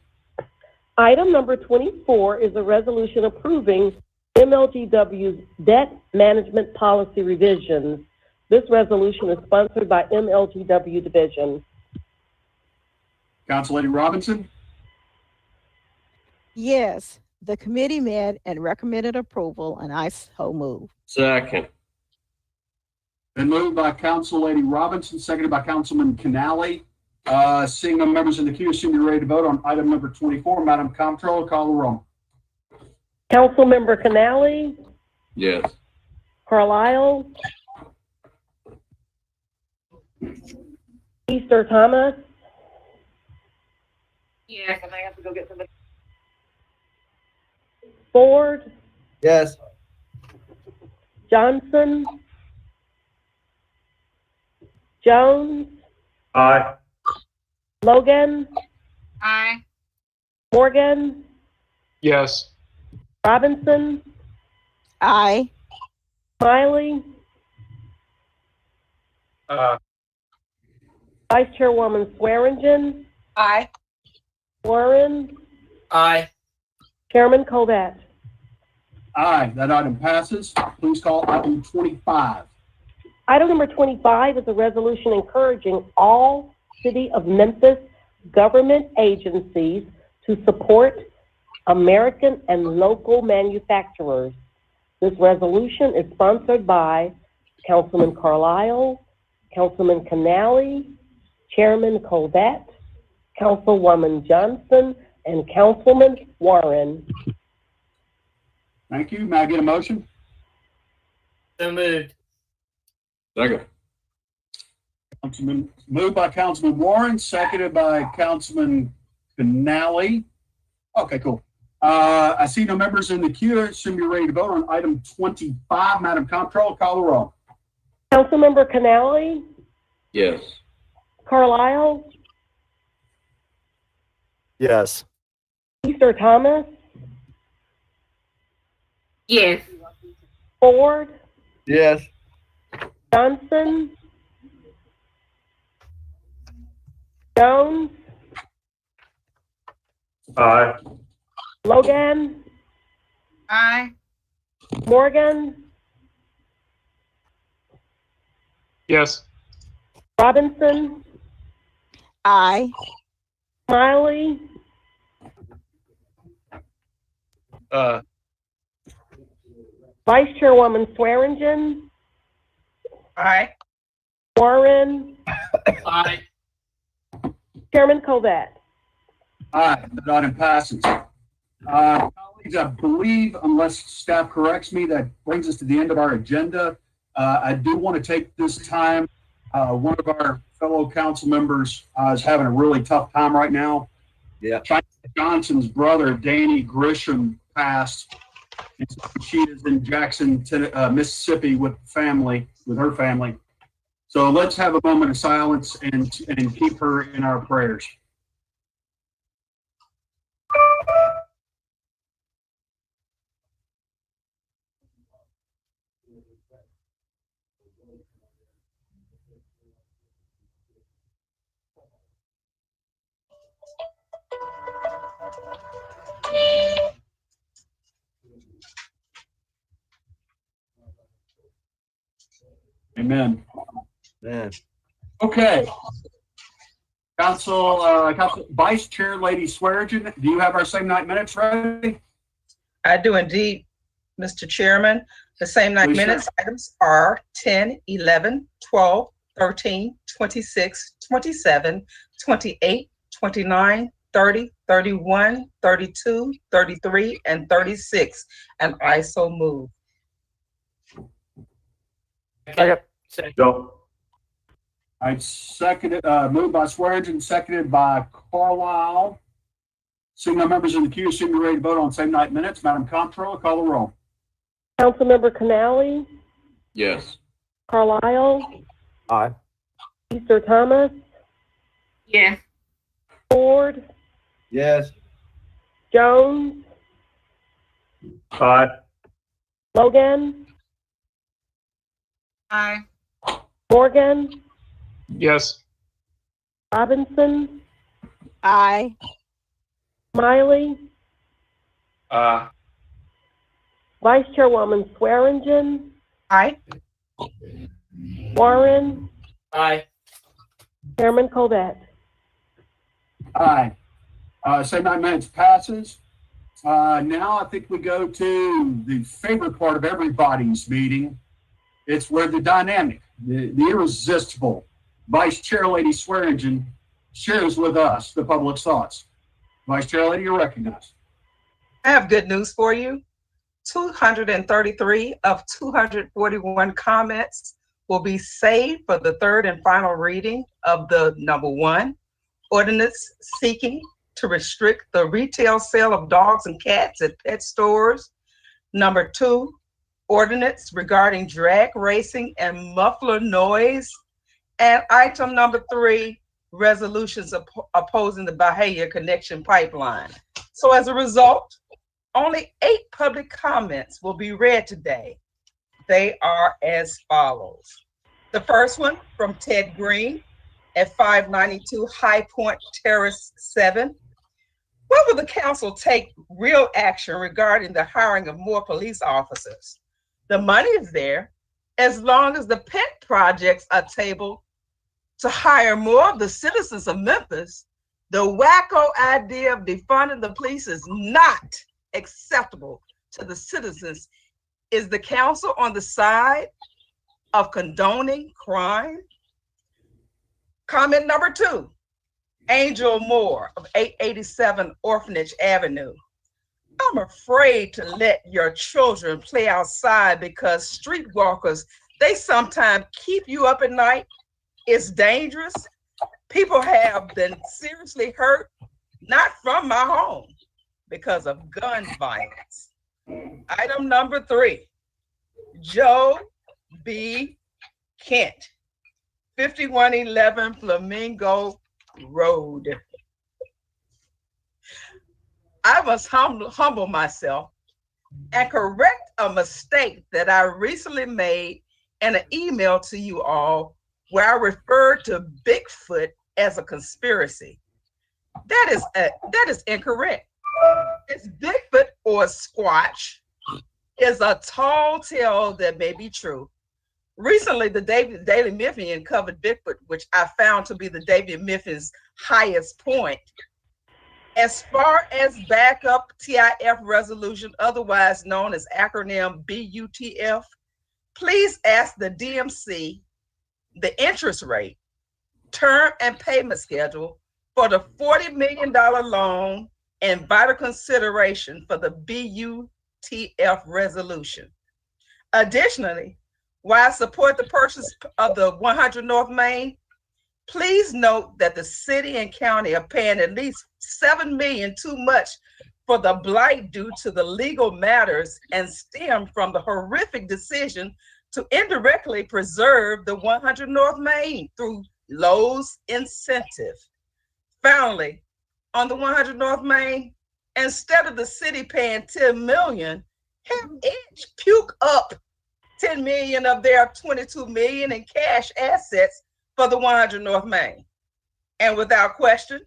Item number 24 is a resolution approving MLGW's debt management policy revisions. This resolution is sponsored by MLGW Division. Council Lady Robinson? Yes, the committee met and recommended approval, and I so move. Second. Been moved by Council Lady Robinson, seconded by Councilman Canale. Seeing no members in the queue, assume you're ready to vote on item number 24. Madam Comptroller, call the roll. Councilmember Canale, Yes. Carlisle, Easter Thomas, Yes, and I have to go get somebody. Ford, Yes. Johnson, Jones, Aye. Logan, Aye. Morgan, Yes. Robinson, Aye. Smiley, Vice Chairwoman Swearingen, Aye. Warren, Aye. Chairman Kovat. Aye, that item passes. Please call item 25. Item number 25 is a resolution encouraging all City of Memphis government agencies to support American and local manufacturers. This resolution is sponsored by Councilman Carlisle, Councilman Canale, Chairman Colbert, Councilwoman Johnson, and Councilman Warren. Thank you. May I get a motion? So moved. Second. Moved by Councilman Warren, seconded by Councilman Canale. Okay, cool. I see no members in the queue. Assume you're ready to vote on item 25. Madam Comptroller, call the roll. Councilmember Canale, Yes. Carlisle, Yes. Easter Thomas, Yes. Ford, Yes. Johnson, Jones, Aye. Logan, Aye. Morgan, Yes. Robinson, Aye. Smiley, Vice Chairwoman Swearingen, Aye. Warren, Aye. Chairman Kovat. Aye, that item passes. Colleagues, I believe, unless staff corrects me, that brings us to the end of our agenda. I do want to take this time. One of our fellow council members is having a really tough time right now. Yeah. Johnson's brother, Danny Grisham, passed. And so she is in Jackson, Mississippi with her family. So let's have a moment of silence and keep her in our prayers. Amen. Man. Okay. Council Vice Chair Lady Swearingen, do you have our same night minutes ready? I do indeed, Mr. Chairman. The same night Please, minutes sir. items are 10, 11, 12, 13, 26, 27, 28, 29, 30, 31, 32, 33, and 36. And I so move. Okay. Go. I seconded, moved by Swearingen, seconded by Carlisle. Seeing no members in the queue, assume you're ready to vote on same night minutes. Madam Comptroller, call the roll. Councilmember Canale, Yes. Carlisle, Aye. Easter Thomas, Yes. Ford, Yes. Jones, Aye. Logan, Aye. Morgan, Yes. Robinson, Aye. Smiley, Aye. Vice Chairwoman Swearingen, Aye. Warren, Aye. Chairman Covet. Aye. Same 9 minutes passes. Now I think we go to the favorite part of everybody's meeting. It's where the dynamic, the irresistible Vice Chair Lady Swearingen shares with us the public's thoughts. Vice Chair Lady, you're recognized. I have good news for you. 233 of 241 comments will be saved for the third and final reading of the number 1, ordinance seeking to restrict the retail sale of dogs and cats at pet stores. Number 2, ordinance regarding drag racing and muffler noise. And item number 3, resolutions opposing the Bahia Connection Pipeline. So as a result, only 8 public comments will be read today. They are as follows. The first one from Ted Green at 592 High Point Terrace 7. When will the council take real action regarding the hiring of more police officers? The money is there as long as the pet projects are tabled to hire more of the citizens of Memphis. The wacko idea of defunding the police is not acceptable to the citizens. Is the council on the side of condoning crime? Comment number 2, Angel Moore of 887 Orphanage Avenue. I'm afraid to let your children play outside because streetwalkers, they sometimes keep you up at night. It's dangerous. People have been seriously hurt, not from my home, because of gun violence. Item number 3, Joe B. Kent, 5111 Flamingo Road. I must humble myself and correct a mistake that I recently made in an email to you all where I referred to Bigfoot as a conspiracy. That is incorrect. It's Bigfoot or Squatch is a tall tale that may be true. Recently, the Daily Memphian covered Bigfoot, which I found to be the Daily Memphian's highest point. As far as backup TIF resolution, otherwise known as acronym BUTF, please ask the DMC the interest rate, term, and payment schedule for the $40 million loan and vital consideration for the BUTF resolution. Additionally, while I support the purchase of the 100 North Main, please note that the city and county are paying at least $7 million too much for the blight due to the legal matters and stem from the horrific decision to indirectly preserve the 100 North Main through Lowe's incentive. Finally, on the 100 North Main, instead of the city paying $10 million, have each puke up $10 million of their $22 million in cash assets for the 100 North Main. And without question,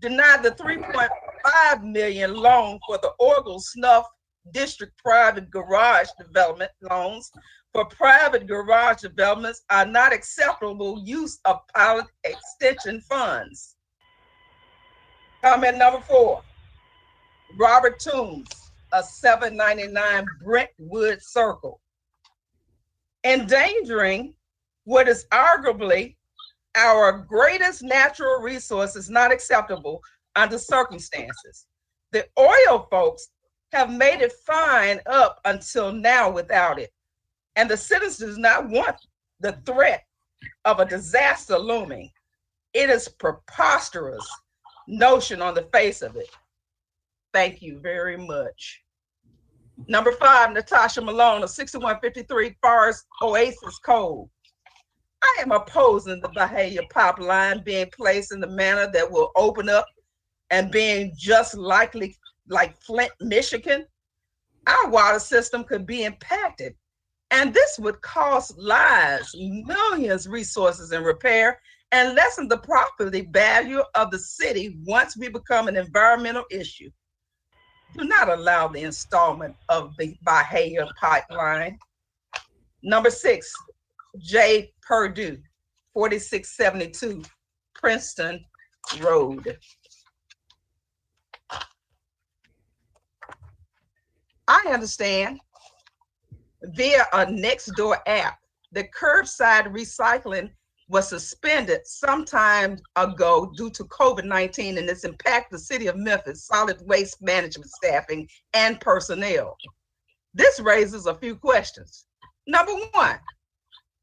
deny the $3.5 million loan for the Orgel Snuff District private garage development loans for private garage developments are not acceptable use of pilot extension funds. Comment number 4, Robert Toombs, a 799 Brentwood Circle. Endangering what is arguably our greatest natural resource is not acceptable under circumstances. The oil folks have made it fine up until now without it. And the citizens do not want the threat of a disaster looming. It is preposterous notion on the face of it. Thank you very much. Number 5, Natasha Malone of 6153 Forest Oasis Cove. I am opposing the Bahia pipeline being placed in the manner that will open up and being just likely like Flint, Michigan. Our water system could be impacted, and this would cost lives, millions, resources, and repair, and lessen the property value of the city once we become an environmental issue. Do not allow the installment of the Bahia pipeline. Number 6, J. Purdue, 4672 Princeton Road. I understand via a Nextdoor app that curbside recycling was suspended some time ago due to COVID-19 and its impact the city of Memphis solid waste management staffing and personnel. This raises a few questions. Number 1,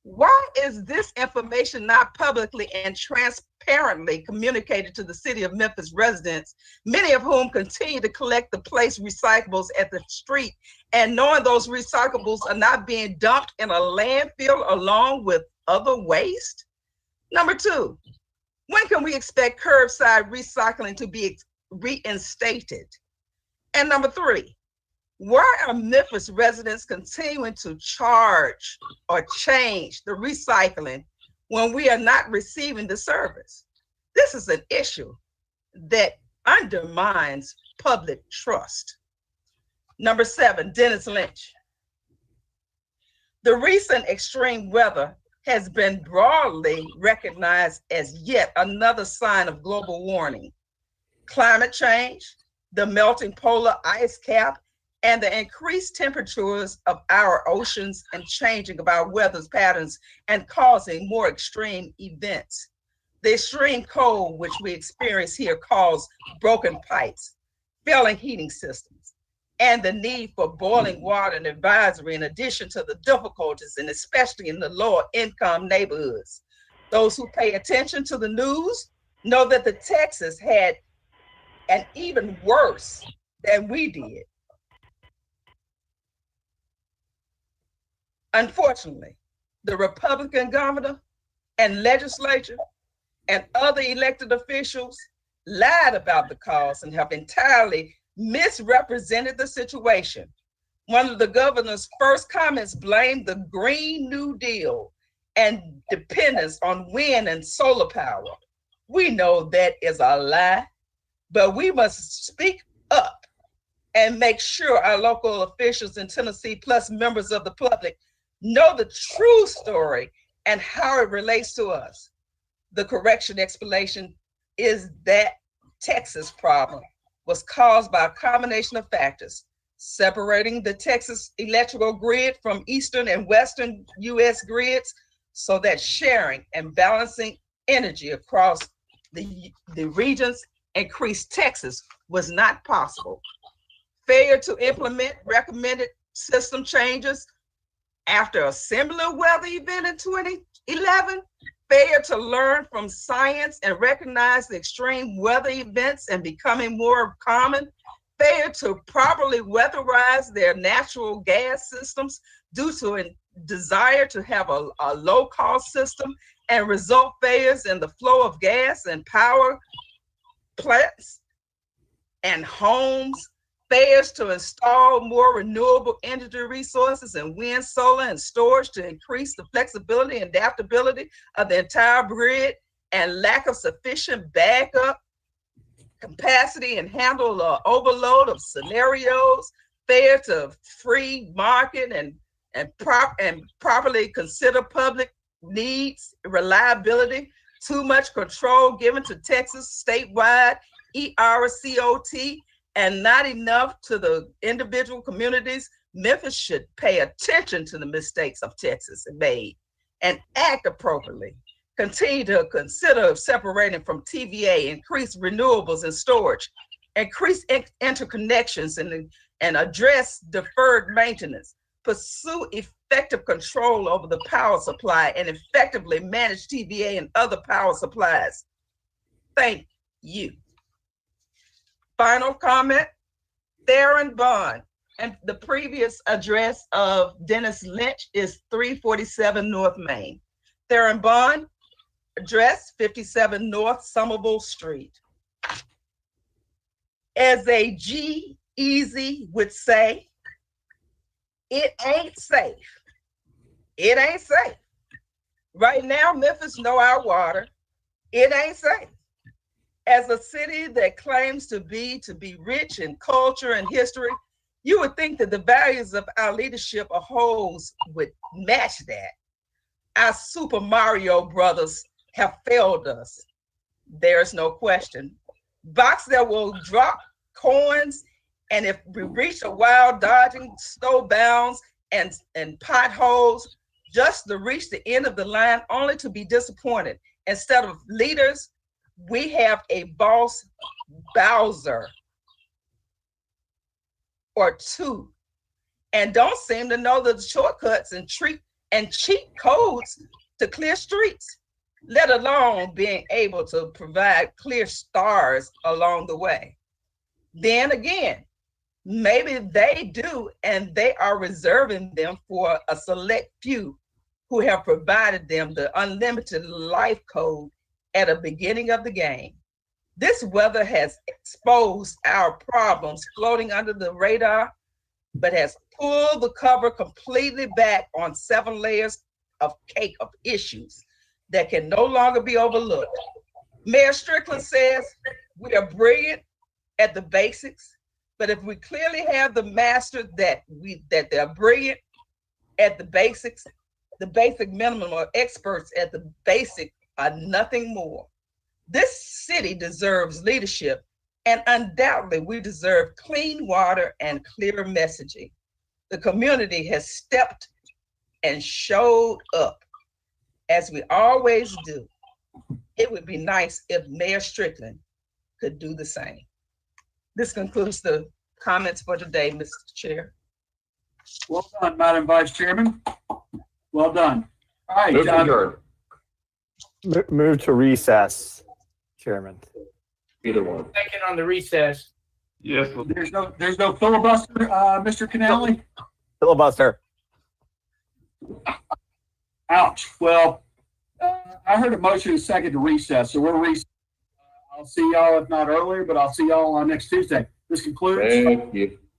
why is this information not publicly and transparently communicated to the city of Memphis residents, many of whom continue to collect the place recyclables at the street, and knowing those recyclables are not being dumped in a landfill along with other waste? Number 2, when can we expect curbside recycling to be reinstated? And number 3, why are Memphis residents continuing to charge or change the recycling when we are not receiving the service? This is an issue that undermines public trust. Number 7, Dennis Lynch. The recent extreme weather has been broadly recognized as yet another sign of global warming. Climate change, the melting polar ice cap, and the increased temperatures of our oceans and changing of our weather patterns and causing more extreme events. The extreme cold which we experience here cause broken pipes, failing heating systems, and the need for boiling water and advisory in addition to the difficulties, and especially in the lower income neighborhoods. Those who pay attention to the news know that the Texas had an even worse than we did. Unfortunately, the Republican governor and legislature and other elected officials lied about the cause and have entirely misrepresented the situation. One of the governor's first comments blamed the Green New Deal and dependence on wind and solar power. We know that is a lie, but we must speak up and make sure our local officials in Tennessee, plus members of the public, know the true story and how it relates to us. The correction explanation is that Texas problem was caused by a combination of factors, separating the Texas electrical grid from eastern and western U.S. grids so that sharing and balancing energy across the regions increased Texas was not possible. Failure to implement recommended system changes after a similar weather event in 2011, failure to learn from science and recognize the extreme weather events and becoming more common, failure to properly weatherize their natural gas systems due to a desire to have a low-cost system and result failures in the flow of gas and power plants and homes, failures to install more renewable energy resources and wind, solar, and storage to increase the flexibility and adaptability of the entire grid, and lack of sufficient backup capacity and handle the overload of scenarios, failure to free market and properly consider public needs, reliability, too much control given to Texas statewide ERCOT, and not enough to the individual communities. Memphis should pay attention to the mistakes of Texas made and act appropriately. Continue to consider separating from TVA, increase renewables and storage, increase interconnections and address deferred maintenance, pursue effective control over the power supply and effectively manage TVA and other power supplies. Thank you. Final comment, Theron Bond, and the previous address of Dennis Lynch is 347 North Main. Theron Bond, address 57 North Somerville Street. As a G-Eazy would say, it ain't safe. It ain't safe. Right now, Memphis know our water. It ain't safe. As a city that claims to be rich in culture and history, you would think that the values of our leadership or hosts would match that. Our Super Mario brothers have failed us. There's no question. Box that will drop coins, and if we reach a wild dodging snow bounds and potholes, just to reach the end of the line only to be disappointed. Instead of leaders, we have a boss Bowser or two, and don't seem to know the shortcuts and cheat codes to clear streets, let alone being able to provide clear stars along the way. Then again, maybe they do, and they are reserving them for a select few who have provided them the unlimited life code at the beginning of the game. This weather has exposed our problems floating under the radar, but has pulled the cover completely back on 7 layers of cake of issues that can no longer be overlooked. Mayor Strickland says we are brilliant at the basics, but if we clearly have the master that they're brilliant at the basics, the basic minimum, or experts at the basic are nothing more. This city deserves leadership, and undoubtedly we deserve clean water and clear messaging. The community has stepped and showed up, as we always do. It would be nice if Mayor Strickland could do the same. This concludes the comments for today, Mr. Chair. Well done, Madam Vice Chairman. Well done. All right. Move to adjourn. Move to recess, Chairman. Either one. Second on the recess. Yes. There's no filibuster, Mr. Canale? Filibuster. Ouch. Well, I heard a motion and a second to recess, so we're recessed. I'll see y'all, if not earlier, but I'll see y'all on next Tuesday. This concludes. Thank you.